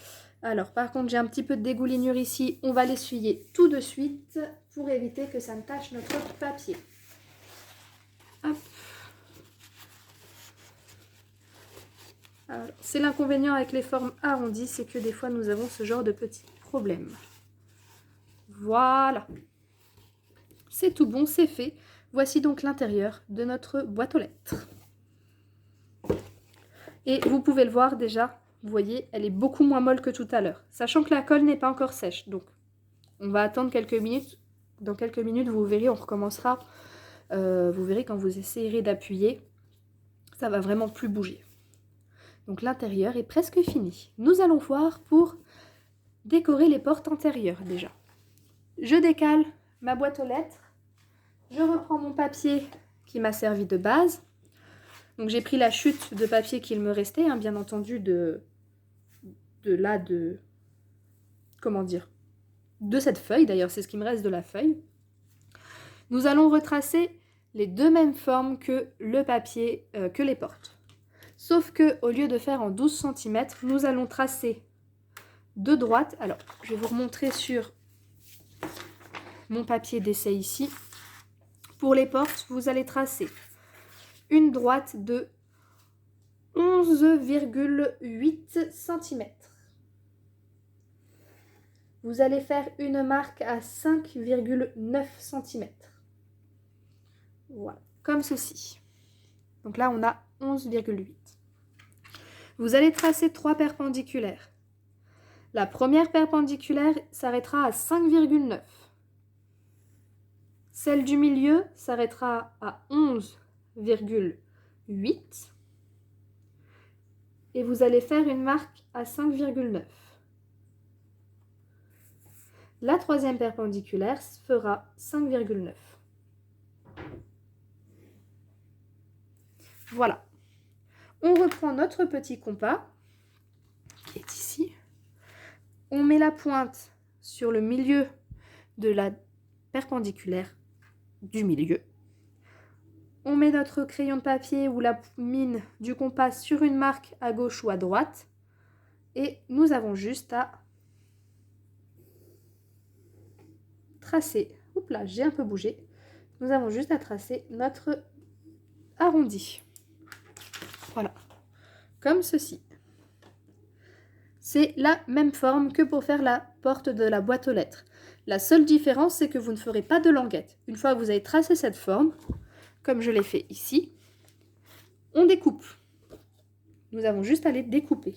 [SPEAKER 1] Alors par contre j'ai un petit peu de dégoulinure ici, on va l'essuyer tout de suite pour éviter que ça ne tache notre papier. C'est l'inconvénient avec les formes arrondies, c'est que des fois nous avons ce genre de petits problèmes. Voilà. C'est tout bon, c'est fait. Voici donc l'intérieur de notre boîte aux lettres. Et vous pouvez le voir déjà, vous voyez, elle est beaucoup moins molle que tout à l'heure. Sachant que la colle n'est pas encore sèche, donc on va attendre quelques minutes. Dans quelques minutes, vous verrez, on recommencera. Vous verrez quand vous essayerez d'appuyer, ça va vraiment plus bouger. Donc l'intérieur est presque fini. Nous allons voir pour décorer les portes antérieures déjà. Je décale ma boîte aux lettres. Je reprends mon papier qui m'a servi de base. Donc j'ai pris la chute de papier qu'il me restait, hein, bien entendu, de cette feuille. D'ailleurs, c'est ce qui me reste de la feuille. Nous allons retracer les deux mêmes formes que le papier, que les portes. Sauf que au lieu de faire en 12 cm, nous allons tracer de droite. Alors, je vais vous remontrer sur mon papier d'essai ici. Pour les portes, vous allez tracer une droite de 11,8 cm. Vous allez faire une marque à 5,9 cm. Voilà, comme ceci. Donc là, on a 11,8. Vous allez tracer 3 perpendiculaires. La première perpendiculaire s'arrêtera à 5,9. Celle du milieu s'arrêtera à 11,8. Et vous allez faire une marque à 5,9. La troisième perpendiculaire fera 5,9. Voilà. On reprend notre petit compas qui est ici. On met la pointe sur le milieu de la perpendiculaire du milieu. On met notre crayon de papier ou la mine du compas sur une marque à gauche ou à droite. Et nous avons juste à tracer. Oups là, j'ai un peu bougé. Nous avons juste à tracer notre arrondi. Voilà. Comme ceci. C'est la même forme que pour faire la porte de la boîte aux lettres. La seule différence, c'est que vous ne ferez pas de languette. Une fois que vous avez tracé cette forme, comme je l'ai fait ici, on découpe. Nous avons juste à les découper.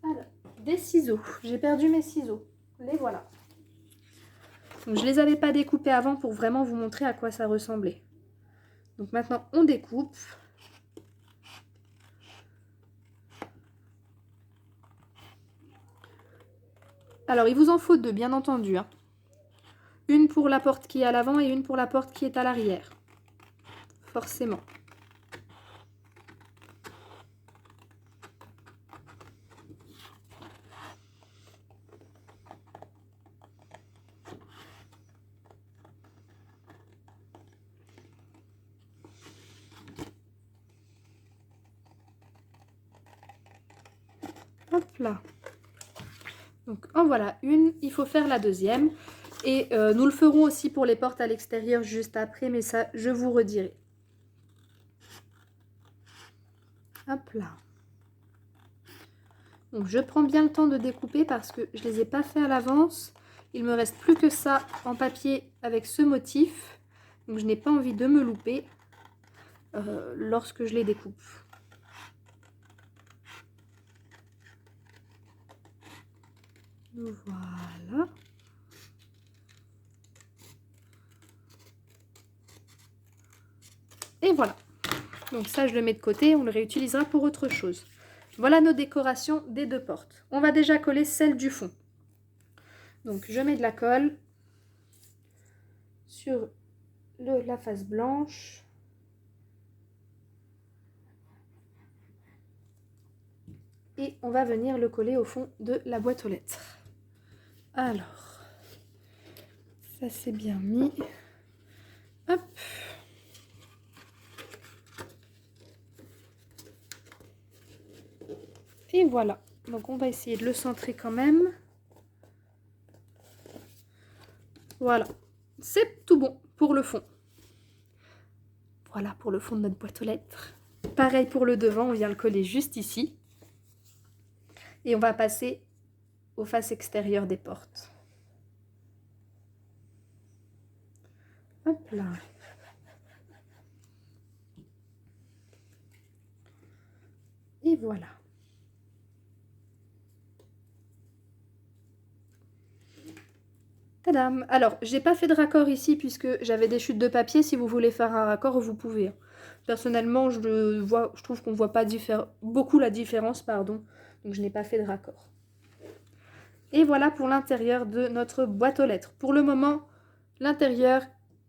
[SPEAKER 1] Alors, des ciseaux. J'ai perdu mes ciseaux. Les voilà. Donc, je ne les avais pas découpés avant pour vraiment vous montrer à quoi ça ressemblait. Donc maintenant, on découpe. Alors, il vous en faut deux, bien entendu. Hein. Une pour la porte qui est à l'avant et une pour la porte qui est à l'arrière. Forcément. Hop là. Donc en voilà une, il faut faire la deuxième. Et nous le ferons aussi pour les portes à l'extérieur juste après, mais ça, je vous redirai. Hop là. Donc je prends bien le temps de découper parce que je ne les ai pas fait à l'avance. Il me reste plus que ça en papier avec ce motif. Donc je n'ai pas envie de me louper lorsque je les découpe. Voilà. Et voilà. Donc ça, je le mets de côté, on le réutilisera pour autre chose. Voilà nos décorations des deux portes. On va déjà coller celle du fond. Donc je mets de la colle sur la face blanche. Et on va venir le coller au fond de la boîte aux lettres. Alors, ça c'est bien mis. Hop. Et voilà. Donc on va essayer de le centrer quand même. Voilà. C'est tout bon pour le fond. Voilà pour le fond de notre boîte aux lettres. Pareil pour le devant, on vient le coller juste ici. Et on va passer aux faces extérieures des portes. Hop là. Et voilà. Tadam! Alors, j'ai pas fait de raccord ici puisque j'avais des chutes de papier. Si vous voulez faire un raccord, vous pouvez. Personnellement, je trouve qu'on voit pas beaucoup la différence, pardon. Donc, je n'ai pas fait de raccord. Et voilà pour l'intérieur de notre boîte aux lettres. Pour le moment, l'intérieur,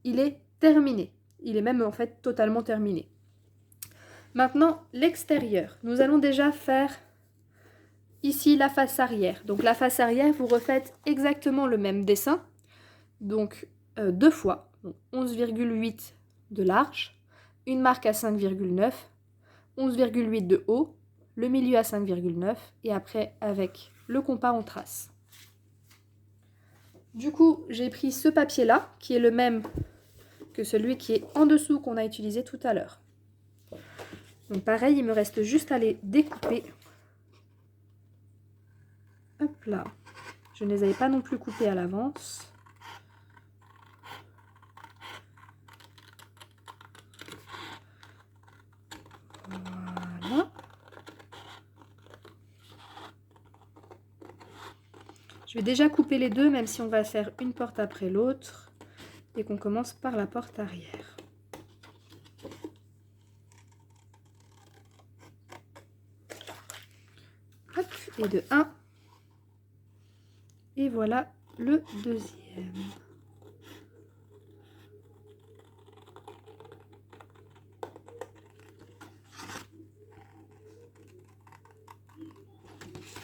[SPEAKER 1] il est terminé. Il est même en fait totalement terminé. Maintenant, l'extérieur. Nous allons déjà faire ici la face arrière. Donc la face arrière, vous refaites exactement le même dessin. Donc 2 fois, 11,8 de large, une marque à 5,9, 11,8 de haut, le milieu à 5,9 et après avec le compas on trace. Du coup, j'ai pris ce papier-là, qui est le même que celui qui est en dessous qu'on a utilisé tout à l'heure. Donc pareil, il me reste juste à les découper. Hop là. Je ne les avais pas non plus coupés à l'avance. Voilà. Je vais déjà couper les deux, même si on va faire une porte après l'autre. Et qu'on commence par la porte arrière. Hop, et de 1. Et voilà le deuxième.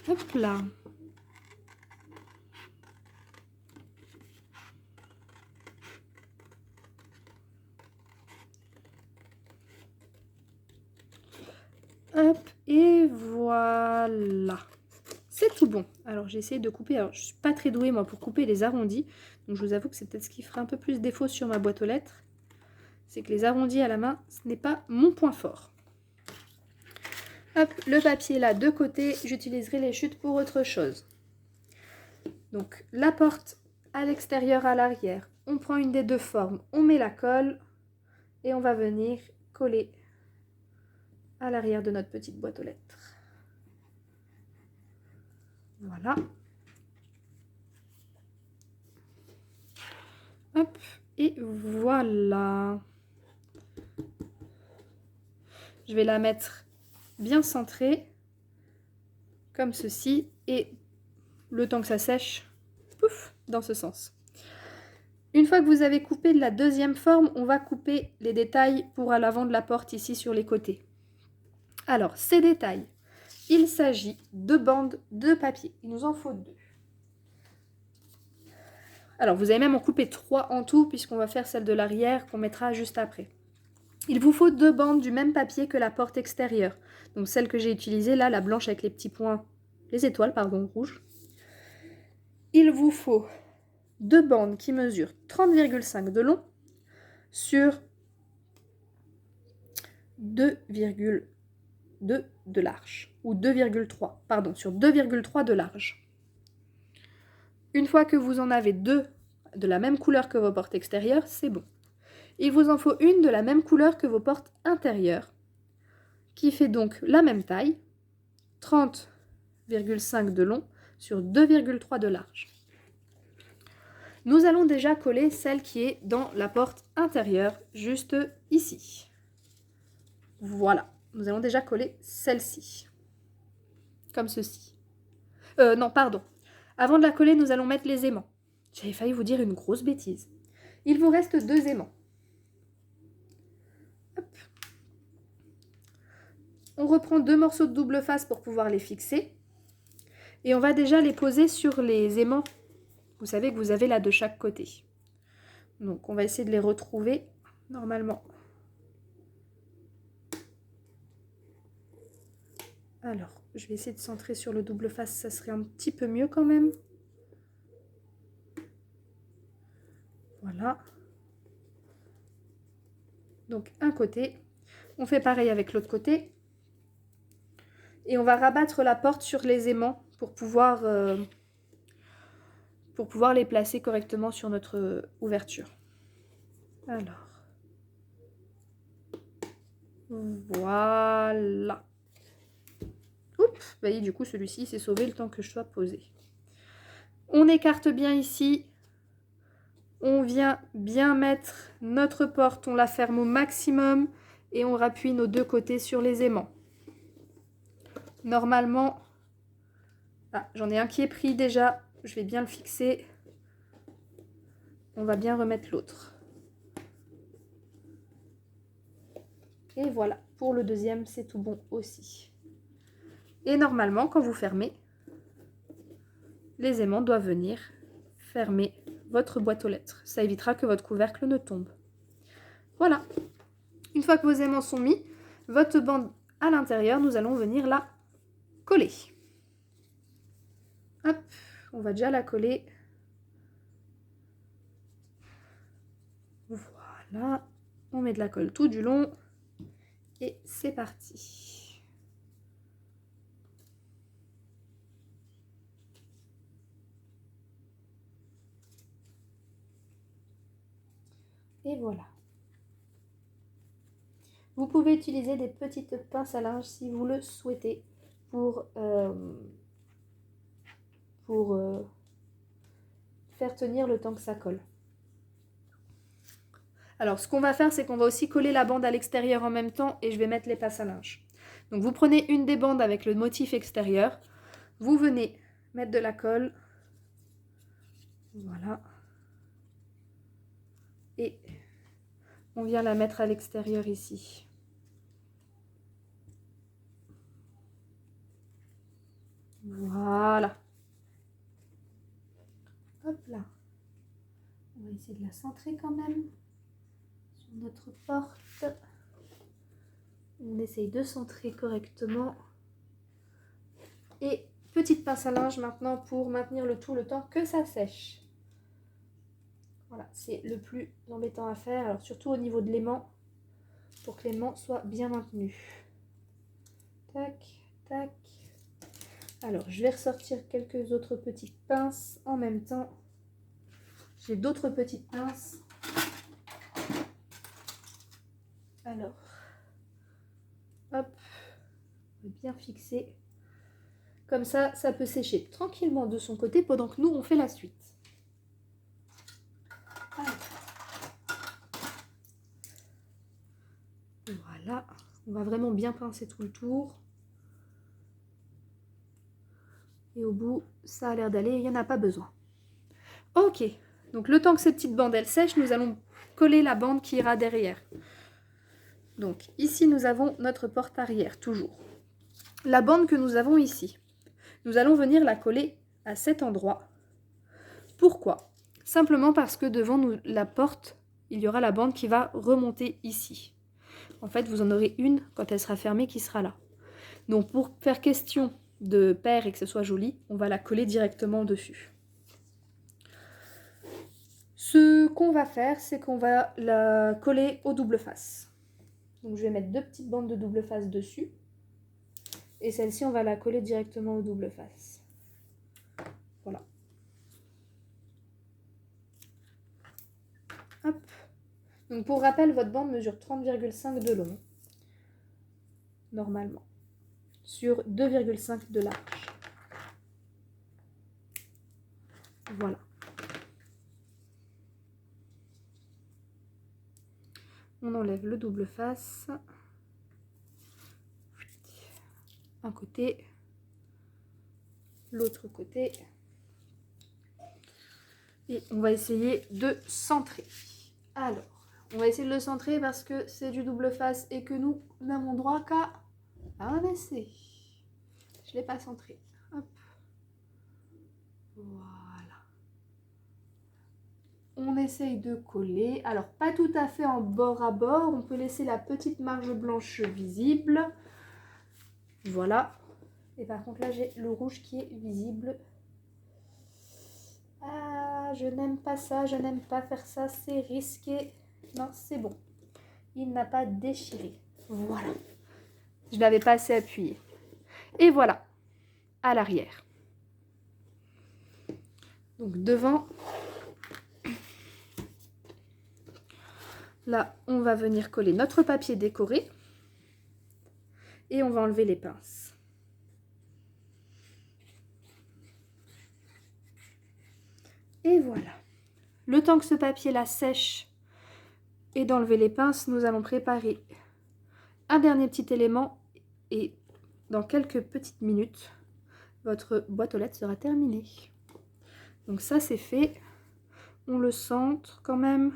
[SPEAKER 1] Hop là. Hop, et voilà. C'est tout bon. Alors j'ai essayé de couper, alors je suis pas très douée moi pour couper les arrondis, donc je vous avoue que c'est peut-être ce qui fera un peu plus défaut sur ma boîte aux lettres. C'est que les arrondis à la main, ce n'est pas mon point fort. Hop, le papier là de côté, j'utiliserai les chutes pour autre chose. Donc la porte à l'extérieur, à l'arrière, on prend une des deux formes, on met la colle et on va venir coller à l'arrière de notre petite boîte aux lettres. Voilà. Hop, et voilà. Je vais la mettre bien centrée, comme ceci, et le temps que ça sèche, pouf, dans ce sens. Une fois que vous avez coupé de la deuxième forme, on va couper les détails pour à l'avant de la porte, ici sur les côtés. Alors, ces détails, il s'agit de bandes de papier. Il nous en faut 2. Alors, vous allez même en couper 3 en tout, puisqu'on va faire celle de l'arrière qu'on mettra juste après. Il vous faut 2 bandes du même papier que la porte extérieure. Donc, celle que j'ai utilisée là, la blanche avec les petits points, les étoiles, pardon, rouges. Il vous faut 2 bandes qui mesurent 30,5 de long sur 2,2 de large, ou 2,3, pardon, sur 2,3 de large. Une fois que vous en avez 2 de la même couleur que vos portes extérieures, c'est bon. Il vous en faut une de la même couleur que vos portes intérieures, qui fait donc la même taille, 30,5 de long sur 2,3 de large. Nous allons déjà coller celle qui est dans la porte intérieure, juste ici. Voilà, nous allons déjà coller celle-ci. Comme ceci. Non, pardon. Avant de la coller, nous allons mettre les aimants. J'avais failli vous dire une grosse bêtise. Il vous reste 2 aimants. Hop. On reprend 2 morceaux de double face pour pouvoir les fixer. Et on va déjà les poser sur les aimants. Vous savez que vous avez là de chaque côté. Donc on va essayer de les retrouver normalement. Alors, je vais essayer de centrer sur le double face, ça serait un petit peu mieux quand même. Voilà. Donc un côté. On fait pareil avec l'autre côté. Et on va rabattre la porte sur les aimants pour pouvoir les placer correctement sur notre ouverture. Alors. Voilà. Oups, vous voyez, du coup, celui-ci s'est sauvé le temps que je sois posée. On écarte bien ici. On vient bien mettre notre porte, on la ferme au maximum et on rappuie nos 2 côtés sur les aimants. Normalement, j'en ai un qui est pris déjà, je vais bien le fixer. On va bien remettre l'autre. Et voilà, pour le deuxième, c'est tout bon aussi. Et normalement, quand vous fermez, les aimants doivent venir fermer votre boîte aux lettres. Ça évitera que votre couvercle ne tombe. Voilà. Une fois que vos aimants sont mis, votre bande à l'intérieur, nous allons venir la coller. Hop, on va déjà la coller. Voilà. On met de la colle tout du long. Et c'est parti. Et voilà. Vous pouvez utiliser des petites pinces à linge si vous le souhaitez pour faire tenir le temps que ça colle. Alors, ce qu'on va faire, c'est qu'on va aussi coller la bande à l'extérieur en même temps et je vais mettre les pinces à linge. Donc, vous prenez une des bandes avec le motif extérieur. Vous venez mettre de la colle. Voilà. Et on vient la mettre à l'extérieur ici. Voilà. Hop là. On va essayer de la centrer quand même sur notre porte. On essaye de centrer correctement. Et petite pince à linge maintenant pour maintenir le tout le temps que ça sèche. Voilà, c'est le plus embêtant à faire, alors surtout au niveau de l'aimant, pour que l'aimant soit bien maintenu. Tac, tac. Alors, je vais ressortir quelques autres petites pinces en même temps. J'ai d'autres petites pinces. Alors, hop, on va bien fixer. Comme ça, ça peut sécher tranquillement de son côté pendant que nous, on fait la suite. Alors. Voilà, on va vraiment bien pincer tout le tour. Et au bout, ça a l'air d'aller, il n'y en a pas besoin. Ok, donc le temps que ces petites bandes elles sèchent, nous allons coller la bande qui ira derrière. Donc ici, nous avons notre porte arrière, toujours. La bande que nous avons ici, nous allons venir la coller à cet endroit. Pourquoi? Simplement parce que devant nous, la porte, il y aura la bande qui va remonter ici. En fait, vous en aurez une, quand elle sera fermée, qui sera là. Donc pour faire question de paire et que ce soit joli, on va la coller directement dessus. Ce qu'on va faire, c'est qu'on va la coller au double face. Donc je vais mettre 2 petites bandes de double face dessus. Et celle-ci, on va la coller directement au double face. Voilà. Hop. Donc pour rappel, votre bande mesure 30,5 de long. Normalement. Sur 2,5 de large. Voilà. On enlève le double face. un côté, l'autre côté. Et on va essayer de centrer. Alors, on va essayer de le centrer parce que c'est du double face et que nous n'avons droit qu'à un essai. Je ne l'ai pas centré. Hop. Voilà. On essaye de coller. Alors, pas tout à fait en bord à bord. On peut laisser la petite marge blanche visible. Voilà. Et par contre, là, j'ai le rouge qui est visible. Ah, je n'aime pas ça. Je n'aime pas faire ça. C'est risqué. Non, c'est bon. Il n'a pas déchiré. Voilà. Je l'avais pas assez appuyé. Et voilà. À l'arrière. Donc, devant... Là, on va venir coller notre papier décoré et on va enlever les pinces. Et voilà. Le temps que ce papier-là sèche et d'enlever les pinces, nous allons préparer un dernier petit élément et dans quelques petites minutes, votre boîte aux lettres sera terminée. Donc ça, c'est fait. On le centre quand même.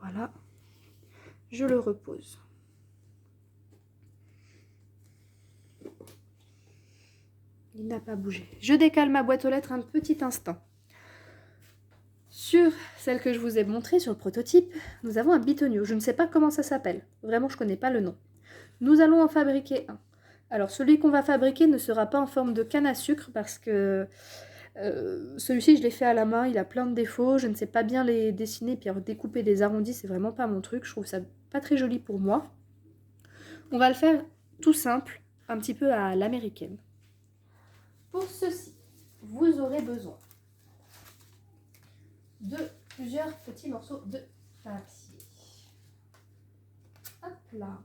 [SPEAKER 1] Voilà, je le repose. Il n'a pas bougé. Je décale ma boîte aux lettres un petit instant. Sur celle que je vous ai montrée, sur le prototype, nous avons un bitonio. Je ne sais pas comment ça s'appelle. Vraiment, je ne connais pas le nom. Nous allons en fabriquer un. Alors, celui qu'on va fabriquer ne sera pas en forme de canne à sucre parce que celui-ci, je l'ai fait à la main. Il a plein de défauts. Je ne sais pas bien les dessiner. Puis découper des arrondis, c'est vraiment pas mon truc. Je trouve ça pas très joli pour moi. On va le faire tout simple, un petit peu à l'américaine. Pour ceci, vous aurez besoin de plusieurs petits morceaux de papier. Hop là.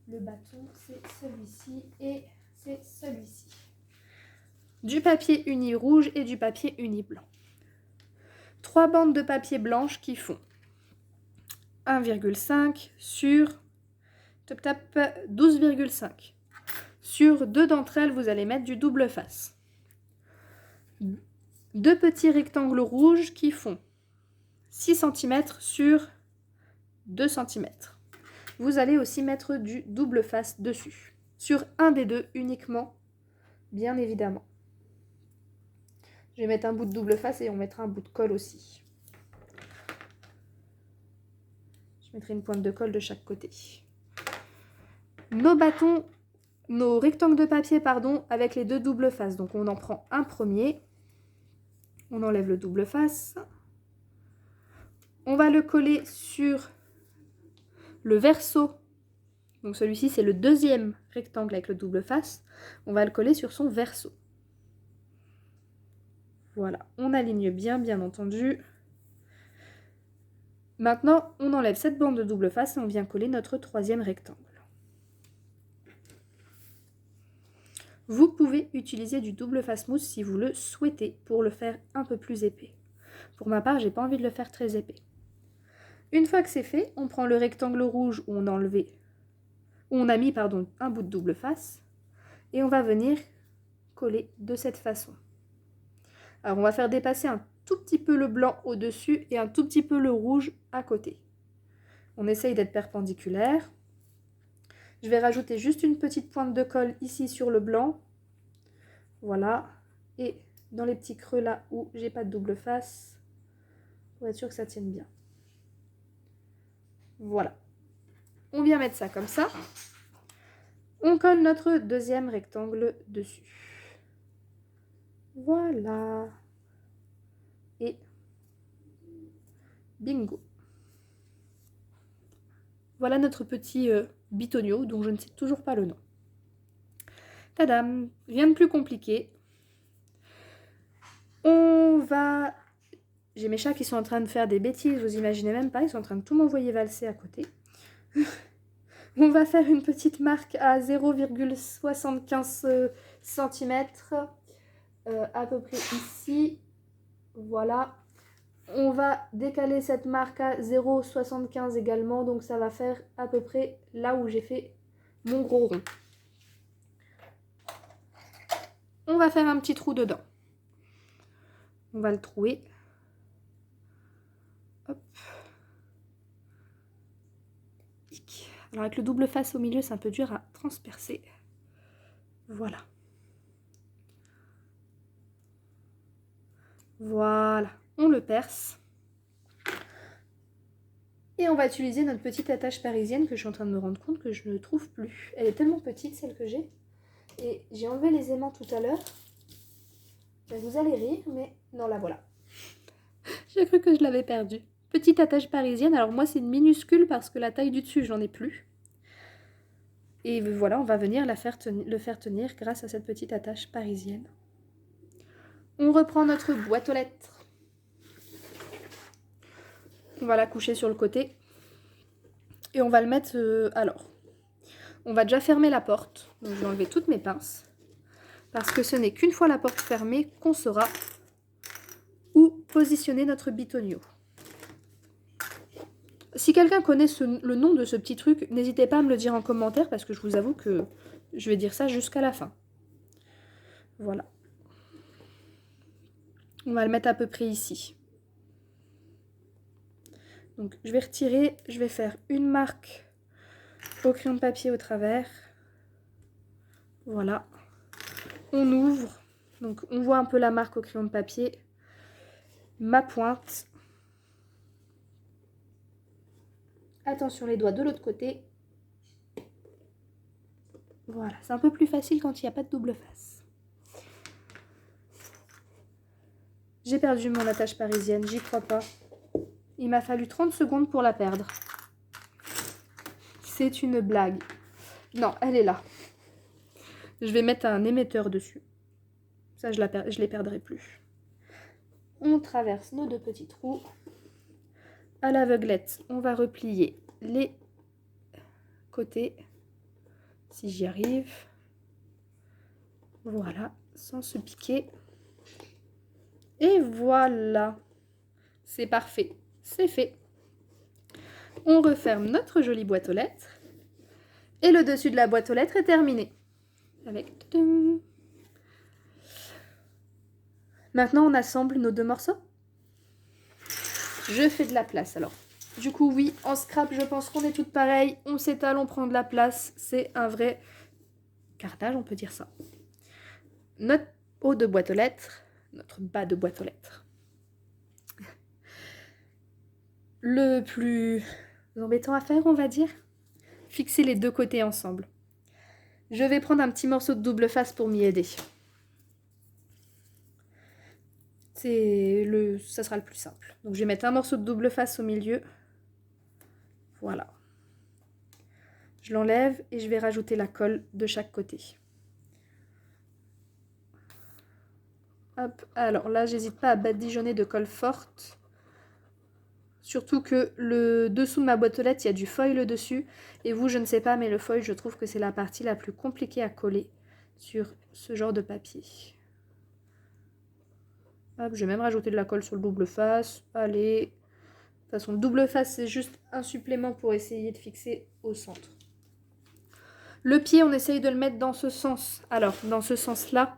[SPEAKER 1] Le bâton, c'est celui-ci et c'est celui-ci. Du papier uni rouge et du papier uni blanc. 3 bandes de papier blanche qui font 1,5 sur 12,5. Sur 2 d'entre elles, vous allez mettre du double face. 2 petits rectangles rouges qui font 6 cm sur 2 cm. Vous allez aussi mettre du double face dessus. Sur un des deux uniquement, bien évidemment. Je vais mettre un bout de double face et on mettra un bout de colle aussi. Je mettrai une pointe de colle de chaque côté. Nos bâtons, nos rectangles de papier, pardon, avec les 2 doubles faces. Donc on en prend un premier. On enlève le double face. On va le coller sur le verso. Donc celui-ci, c'est le deuxième rectangle avec le double face. On va le coller sur son verso. Voilà, on aligne bien, bien entendu. Maintenant, on enlève cette bande de double face et on vient coller notre troisième rectangle. Vous pouvez utiliser du double face mousse si vous le souhaitez pour le faire un peu plus épais. Pour ma part, j'ai pas envie de le faire très épais. Une fois que c'est fait, on prend le rectangle rouge où on a mis un bout de double face et on va venir coller de cette façon. Alors on va faire dépasser un tout petit peu le blanc au-dessus et un tout petit peu le rouge à côté. On essaye d'être perpendiculaire. Je vais rajouter juste une petite pointe de colle ici sur le blanc. Voilà. Et dans les petits creux là où j'ai pas de double face, pour être sûr que ça tienne bien. Voilà. On vient mettre ça comme ça. On colle notre deuxième rectangle dessus. Voilà. Et bingo. Voilà notre petit bitonio dont je ne sais toujours pas le nom. Tadam, rien de plus compliqué. On va... J'ai mes chats qui sont en train de faire des bêtises, vous imaginez même pas, ils sont en train de tout m'envoyer valser à côté. On va faire une petite marque à 0,75 cm, à peu près ici. Voilà. On va décaler cette marque à 0,75 également, donc ça va faire à peu près là où j'ai fait mon gros rond. On va faire un petit trou dedans. On va le trouer. Hop. Alors avec le double face au milieu, c'est un peu dur à transpercer. Voilà. Voilà, on le perce. Et on va utiliser notre petite attache parisienne que je suis en train de me rendre compte que je ne trouve plus. Elle est tellement petite, celle que j'ai. Et j'ai enlevé les aimants tout à l'heure. Vous allez rire, mais non, la voilà. J'ai cru que je l'avais perdue. Petite attache parisienne. Alors moi, c'est une minuscule parce que la taille du dessus, j'en ai plus. Et voilà, on va venir le faire tenir grâce à cette petite attache parisienne. On reprend notre boîte aux lettres. On va la coucher sur le côté. Et on va le mettre... alors, on va déjà fermer la porte. Donc je vais enlever toutes mes pinces. Parce que ce n'est qu'une fois la porte fermée qu'on saura où positionner notre bitonio. Si quelqu'un connaît le nom de ce petit truc, n'hésitez pas à me le dire en commentaire parce que je vous avoue que je vais dire ça jusqu'à la fin. Voilà. On va le mettre à peu près ici. Donc je vais retirer, je vais faire une marque au crayon de papier au travers. Voilà. On ouvre. Donc on voit un peu la marque au crayon de papier. Ma pointe. Attention les doigts de l'autre côté. Voilà, c'est un peu plus facile quand il n'y a pas de double face. J'ai perdu mon attache parisienne, j'y crois pas. Il m'a fallu 30 secondes pour la perdre. C'est une blague. Non, elle est là. Je vais mettre un émetteur dessus. Ça, je les perdrai plus. On traverse nos deux petits trous. À l'aveuglette, on va replier les côtés. Si j'y arrive. Voilà, sans se piquer. Et voilà. C'est parfait. C'est fait. On referme notre jolie boîte aux lettres. Et le dessus de la boîte aux lettres est terminé. Avec... Maintenant, on assemble nos deux morceaux. Je fais de la place alors. Du coup, oui, en scrap, je pense qu'on est toutes pareilles. On s'étale, on prend de la place. C'est un vrai cartage, on peut dire ça. Notre haut de boîte aux lettres, notre bas de boîte aux lettres. Le plus embêtant à faire, on va dire, fixer les deux côtés ensemble. Je vais prendre un petit morceau de double face pour m'y aider. Ça sera le plus simple. Donc je vais mettre un morceau de double face au milieu. Voilà. Je l'enlève et je vais rajouter la colle de chaque côté. Hop, alors là, j'hésite pas à badigeonner de colle forte. Surtout que le dessous de ma boîte aux lettres, il y a du foil dessus. Et vous, je ne sais pas, mais le foil, je trouve que c'est la partie la plus compliquée à coller sur ce genre de papier. Hop, je vais même rajouter de la colle sur le double face. Allez. De toute façon, le double face, c'est juste un supplément pour essayer de fixer au centre. Le pied, on essaye de le mettre dans ce sens. Alors, dans ce sens-là,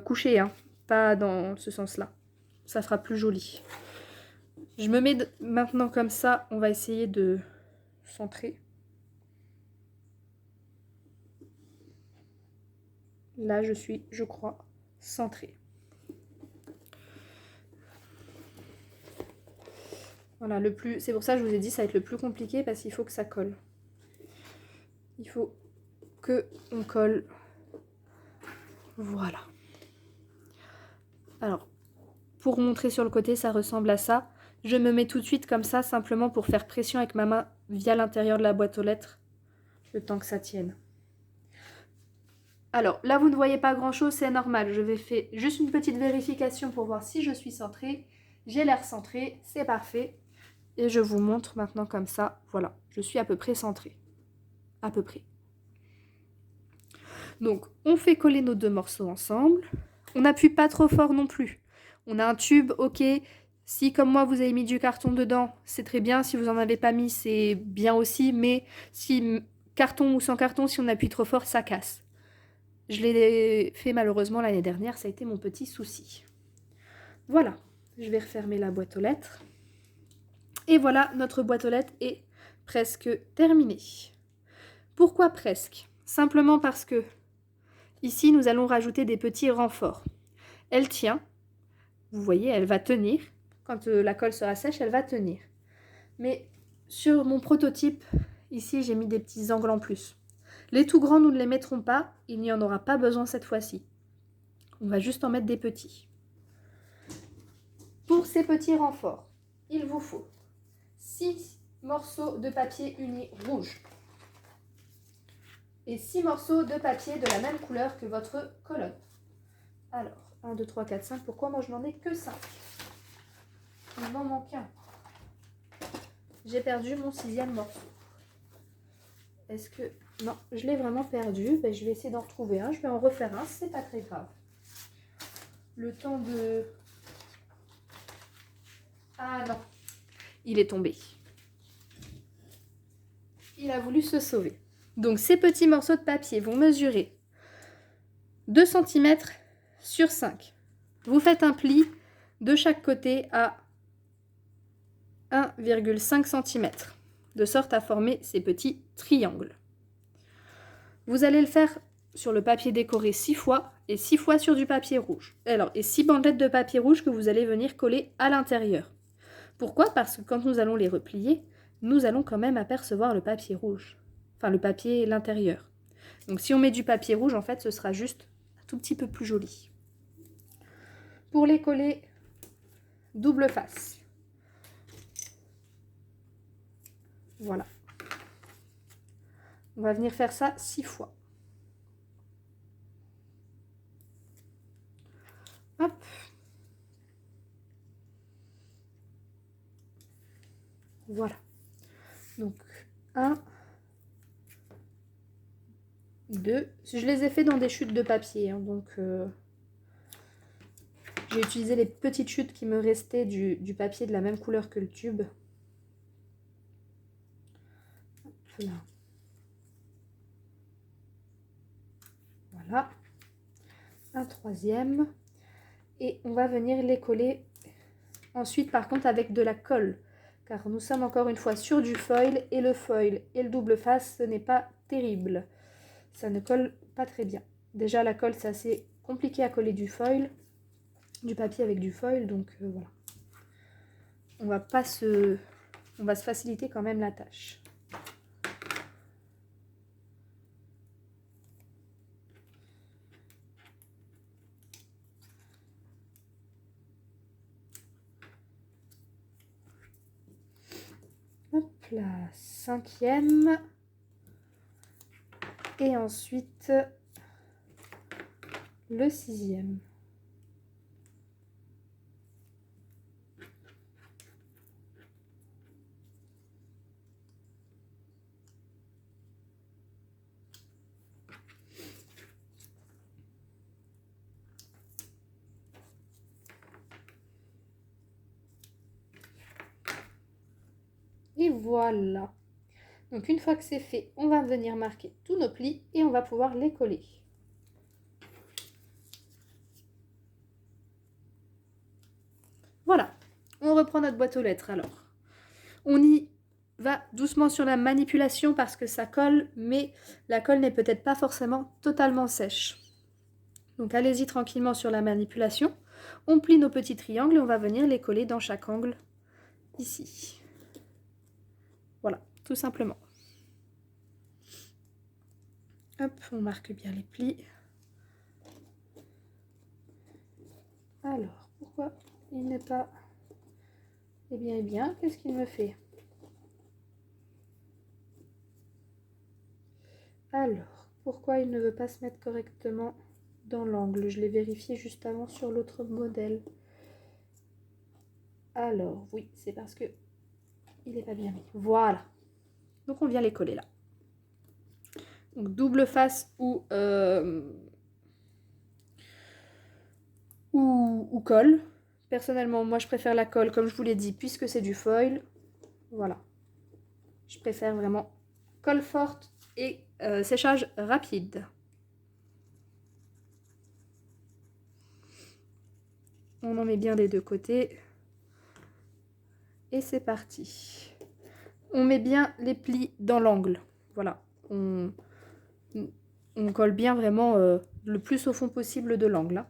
[SPEAKER 1] couché, hein, pas dans ce sens-là. Ça fera plus joli. Je me mets maintenant comme ça, on va essayer de centrer. Là, je suis, je crois, centrée. Voilà, c'est pour ça que je vous ai dit, ça va être le plus compliqué parce qu'il faut que ça colle. Il faut que on colle. Voilà. Alors, pour montrer sur le côté, ça ressemble à ça. Je me mets tout de suite comme ça, simplement pour faire pression avec ma main via l'intérieur de la boîte aux lettres, le temps que ça tienne. Alors, là, vous ne voyez pas grand-chose, c'est normal. Je vais faire juste une petite vérification pour voir si je suis centrée. J'ai l'air centrée, c'est parfait. Et je vous montre maintenant comme ça. Voilà, je suis à peu près centrée. À peu près. Donc, on fait coller nos deux morceaux ensemble. On n'appuie pas trop fort non plus. On a un tube, ok. Si, comme moi, vous avez mis du carton dedans, c'est très bien. Si vous n'en avez pas mis, c'est bien aussi. Mais si carton ou sans carton, si on appuie trop fort, ça casse. Je l'ai fait malheureusement l'année dernière, ça a été mon petit souci. Voilà, je vais refermer la boîte aux lettres. Et voilà, notre boîte aux lettres est presque terminée. Pourquoi presque? Simplement parce que ici, nous allons rajouter des petits renforts. Elle tient, vous voyez, elle va tenir. Quand la colle sera sèche, elle va tenir. Mais sur mon prototype, ici, j'ai mis des petits angles en plus. Les tout grands, nous ne les mettrons pas. Il n'y en aura pas besoin cette fois-ci. On va juste en mettre des petits. Pour ces petits renforts, il vous faut 6 morceaux de papier uni rouge et 6 morceaux de papier de la même couleur que votre colonne. Alors, 1, 2, 3, 4, 5. Pourquoi moi je n'en ai que 5? Il m'en manque un. J'ai perdu mon 6e morceau. Est-ce que... Non, je l'ai vraiment perdu. Ben, je vais essayer d'en retrouver un. Je vais en refaire un. C'est pas très grave. Le temps de... Ah non. Il est tombé. Il a voulu se sauver. Donc, ces petits morceaux de papier vont mesurer 2 cm sur 5. Vous faites un pli de chaque côté à 1,5 cm, de sorte à former ces petits triangles. Vous allez le faire sur le papier décoré 6 fois et 6 fois sur du papier rouge. Alors, et 6 bandelettes de papier rouge que vous allez venir coller à l'intérieur. Pourquoi? Parce que quand nous allons les replier, nous allons quand même apercevoir le papier rouge. Enfin, le papier, l'intérieur. Donc, si on met du papier rouge, en fait, ce sera juste un tout petit peu plus joli. Pour les coller, double face. Voilà. On va venir faire ça 6 fois. Hop. Voilà. Donc, 1, 2. Je les ai fait dans des chutes de papier. Hein, donc, j'ai utilisé les petites chutes qui me restaient du papier de la même couleur que le tube. Hop là. Voilà. Un 3e. Et on va venir les coller ensuite, par contre, avec de la colle. Car nous sommes encore une fois sur du foil. Et le foil et le double face, ce n'est pas terrible. Ça ne colle pas très bien. Déjà, la colle, c'est assez compliqué à coller du foil. Du papier avec du foil. Donc, voilà. On va se faciliter quand même la tâche. Hop là, 5e. Et ensuite, le 6e. Et voilà. Donc une fois que c'est fait, on va venir marquer tous nos plis et on va pouvoir les coller. Voilà. On reprend notre boîte aux lettres alors. On y va doucement sur la manipulation parce que ça colle, mais la colle n'est peut-être pas forcément totalement sèche. Donc allez-y tranquillement sur la manipulation. On plie nos petits triangles et on va venir les coller dans chaque angle ici. Voilà, tout simplement. Hop, on marque bien les plis. Alors, pourquoi il n'est pas... Eh bien, qu'est-ce qu'il me fait? Alors, pourquoi il ne veut pas se mettre correctement dans l'angle? Je l'ai vérifié juste avant sur l'autre modèle. Alors, oui, c'est parce que il n'est pas bien mis. Voilà. Donc, on vient les coller là. Donc, double face ou colle. Personnellement, moi je préfère la colle, comme je vous l'ai dit, puisque c'est du foil. Voilà. Je préfère vraiment colle forte et séchage rapide. On en met bien des deux côtés. Et c'est parti. On met bien les plis dans l'angle. Voilà. On colle bien vraiment le plus au fond possible de l'angle. Hein.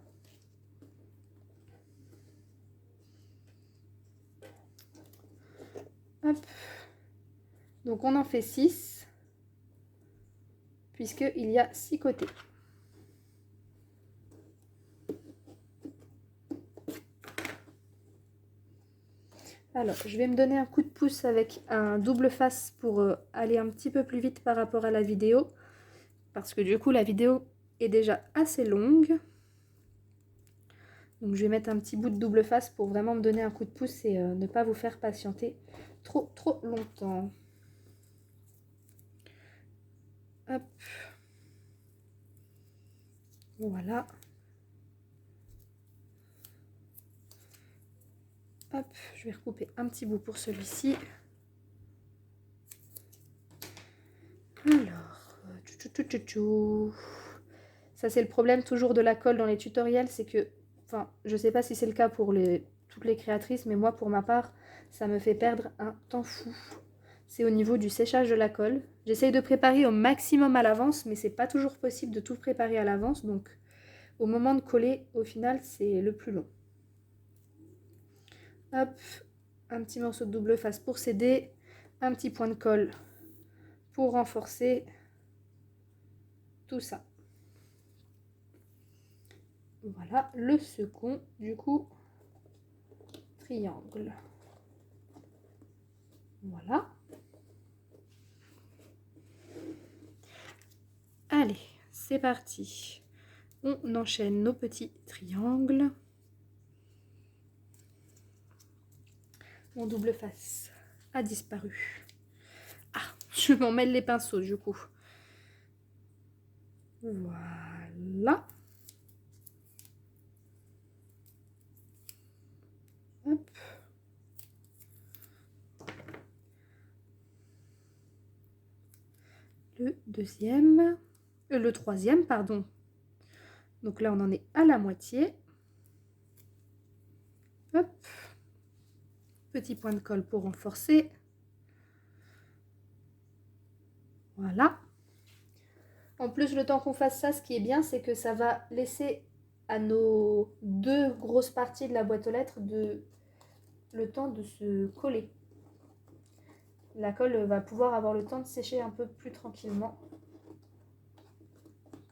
[SPEAKER 1] Hop. Donc on en fait 6, puisqu'il y a 6 côtés. Alors, je vais me donner un coup de pouce avec un double face pour aller un petit peu plus vite par rapport à la vidéo. Parce que du coup, la vidéo est déjà assez longue. Donc je vais mettre un petit bout de double face pour vraiment me donner un coup de pouce et ne pas vous faire patienter trop longtemps. Hop. Voilà. Hop, je vais recouper un petit bout pour celui-ci. Alors, ça c'est le problème toujours de la colle dans les tutoriels, c'est que, enfin, je sais pas si c'est le cas pour toutes les créatrices, mais moi pour ma part, ça me fait perdre un temps fou. C'est au niveau du séchage de la colle. J'essaye de préparer au maximum à l'avance, mais c'est pas toujours possible de tout préparer à l'avance, donc au moment de coller, au final, c'est le plus long. Hop, un petit morceau de double face pour s'aider, un petit point de colle pour renforcer tout ça. Voilà, le second, du coup, triangle. Voilà. Allez, c'est parti. On enchaîne nos petits triangles. Mon double face a disparu. Ah, je m'en mêle les pinceaux du coup. Voilà. Hop. Le deuxième, le troisième, pardon. Donc là, on en est à la moitié. Hop. Petit point de colle pour renforcer. Voilà. En plus, le temps qu'on fasse ça, ce qui est bien, c'est que ça va laisser à nos deux grosses parties de la boîte aux lettres le temps de se coller. La colle va pouvoir avoir le temps de sécher un peu plus tranquillement.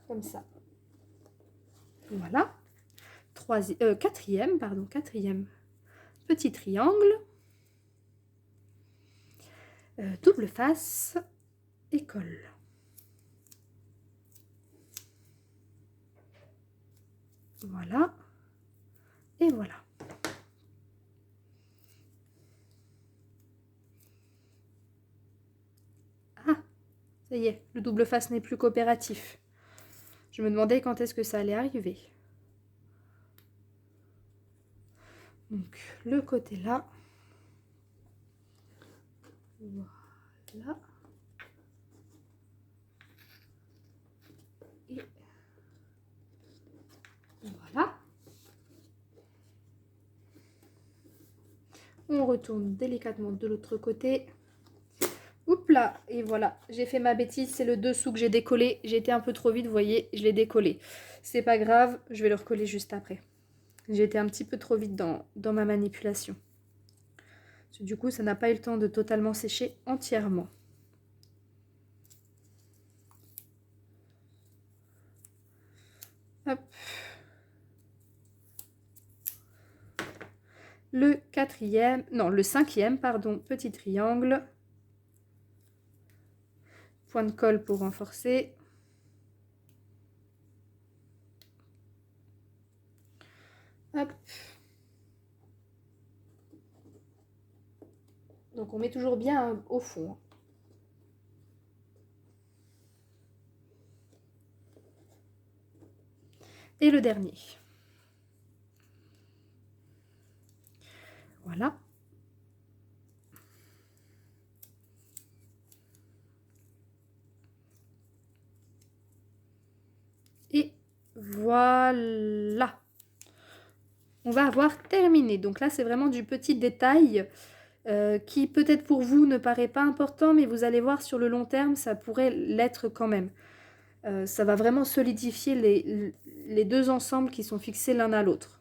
[SPEAKER 1] Comme ça. Voilà. Quatrième petit triangle. Double face et colle. Voilà. Et voilà. Ah, ça y est, le double face n'est plus coopératif. Je me demandais quand est-ce que ça allait arriver. Donc, le côté là. Voilà. Et voilà. On retourne délicatement de l'autre côté. Oups là, et voilà, j'ai fait ma bêtise, c'est le dessous que j'ai décollé. J'ai été un peu trop vite, vous voyez, je l'ai décollé. C'est pas grave, je vais le recoller juste après. J'ai été un petit peu trop vite dans ma manipulation. Du coup, ça n'a pas eu le temps de totalement sécher entièrement. Hop. Le cinquième, pardon, petit triangle. Point de colle pour renforcer. Hop. Donc on met toujours bien au fond. Et le dernier. Voilà. Et voilà. On va avoir terminé. Donc là, c'est vraiment du petit détail qui peut-être pour vous ne paraît pas important, mais vous allez voir sur le long terme, ça pourrait l'être quand même. Ça va vraiment solidifier les deux ensembles qui sont fixés l'un à l'autre.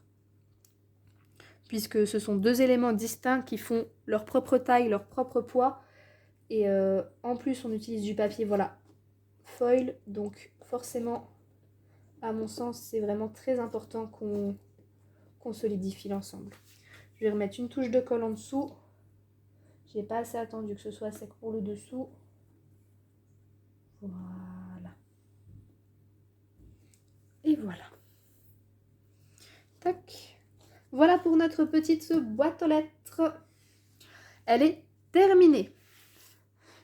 [SPEAKER 1] Puisque ce sont deux éléments distincts qui font leur propre taille, leur propre poids. Et en plus, on utilise du papier, voilà, foil. Donc forcément, à mon sens, c'est vraiment très important qu'on solidifie l'ensemble. Je vais remettre une touche de colle en dessous. J'ai pas assez attendu que ce soit sec pour le dessous. Voilà. Et voilà. Tac. Voilà pour notre petite boîte aux lettres. Elle est terminée.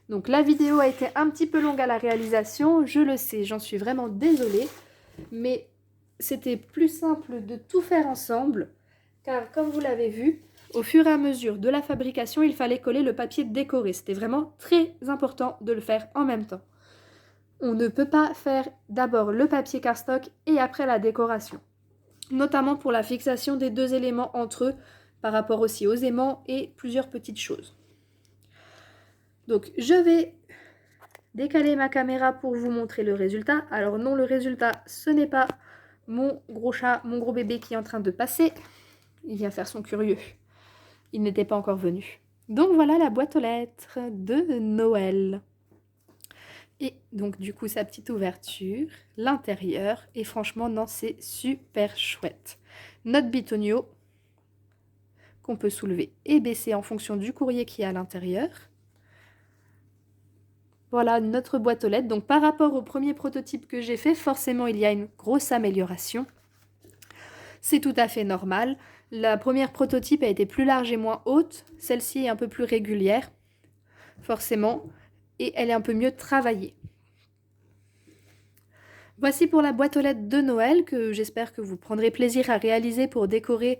[SPEAKER 1] Donc la vidéo a été un petit peu longue à la réalisation, je le sais, j'en suis vraiment désolée. Mais c'était plus simple de tout faire ensemble, car comme vous l'avez vu, au fur et à mesure de la fabrication, il fallait coller le papier décoré. C'était vraiment très important de le faire en même temps. On ne peut pas faire d'abord le papier cardstock et après la décoration. Notamment pour la fixation des deux éléments entre eux, par rapport aussi aux aimants et plusieurs petites choses. Donc je vais décaler ma caméra pour vous montrer le résultat. Alors non, le résultat, ce n'est pas mon gros chat, mon gros bébé qui est en train de passer. Il vient faire son curieux. Il n'était pas encore venu. Donc voilà la boîte aux lettres de Noël. Et donc du coup sa petite ouverture, l'intérieur, et franchement non, c'est super chouette. Notre bitonio qu'on peut soulever et baisser en fonction du courrier qui est à l'intérieur. Voilà notre boîte aux lettres. Donc par rapport au premier prototype que j'ai fait, forcément il y a une grosse amélioration. C'est tout à fait normal. La première prototype a été plus large et moins haute. Celle-ci est un peu plus régulière, forcément, et elle est un peu mieux travaillée. Voici pour la boîte aux lettres de Noël que j'espère que vous prendrez plaisir à réaliser pour décorer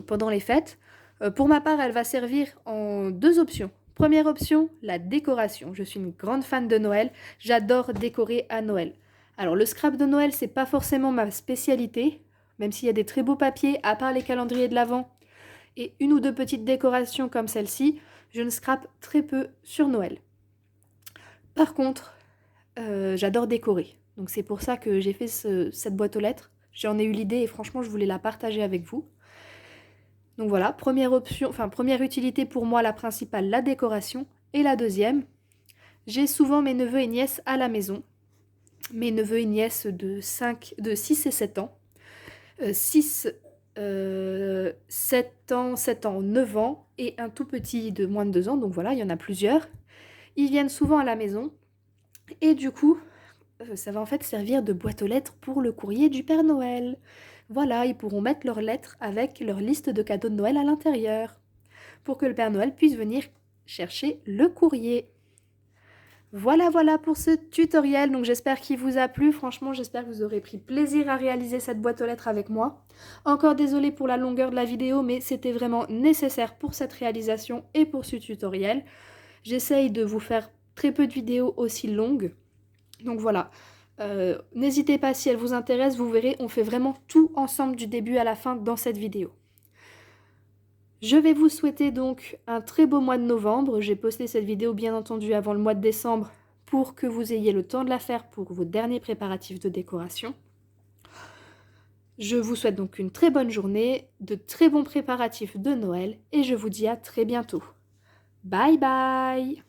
[SPEAKER 1] pendant les fêtes. Pour ma part, elle va servir en deux options. Première option, la décoration. Je suis une grande fan de Noël. J'adore décorer à Noël. Alors le scrap de Noël, c'est pas forcément ma spécialité, même s'il y a des très beaux papiers, à part les calendriers de l'Avent et une ou deux petites décorations comme celle-ci, je ne scrape très peu sur Noël. Par contre, j'adore décorer. Donc c'est pour ça que j'ai fait cette boîte aux lettres. J'en ai eu l'idée et franchement, je voulais la partager avec vous. Donc voilà, première option, enfin première utilité pour moi, la principale, la décoration. Et la deuxième, j'ai souvent mes neveux et nièces à la maison. Mes neveux et nièces de 6 et 7 ans. 6, 7 ans, 9 ans et un tout petit de moins de 2 ans. Donc voilà, il y en a plusieurs. Ils viennent souvent à la maison. Et du coup, ça va en fait servir de boîte aux lettres pour le courrier du Père Noël. Voilà, ils pourront mettre leurs lettres avec leur liste de cadeaux de Noël à l'intérieur, pour que le Père Noël puisse venir chercher le courrier. Voilà pour ce tutoriel, donc j'espère qu'il vous a plu. Franchement, j'espère que vous aurez pris plaisir à réaliser cette boîte aux lettres avec moi. Encore désolée pour la longueur de la vidéo, mais c'était vraiment nécessaire pour cette réalisation et pour ce tutoriel. J'essaye de vous faire très peu de vidéos aussi longues. Donc voilà, n'hésitez pas si elle vous intéresse, vous verrez, on fait vraiment tout ensemble du début à la fin dans cette vidéo. Je vais vous souhaiter donc un très beau mois de novembre. J'ai posté cette vidéo bien entendu avant le mois de décembre pour que vous ayez le temps de la faire pour vos derniers préparatifs de décoration. Je vous souhaite donc une très bonne journée, de très bons préparatifs de Noël et je vous dis à très bientôt. Bye bye!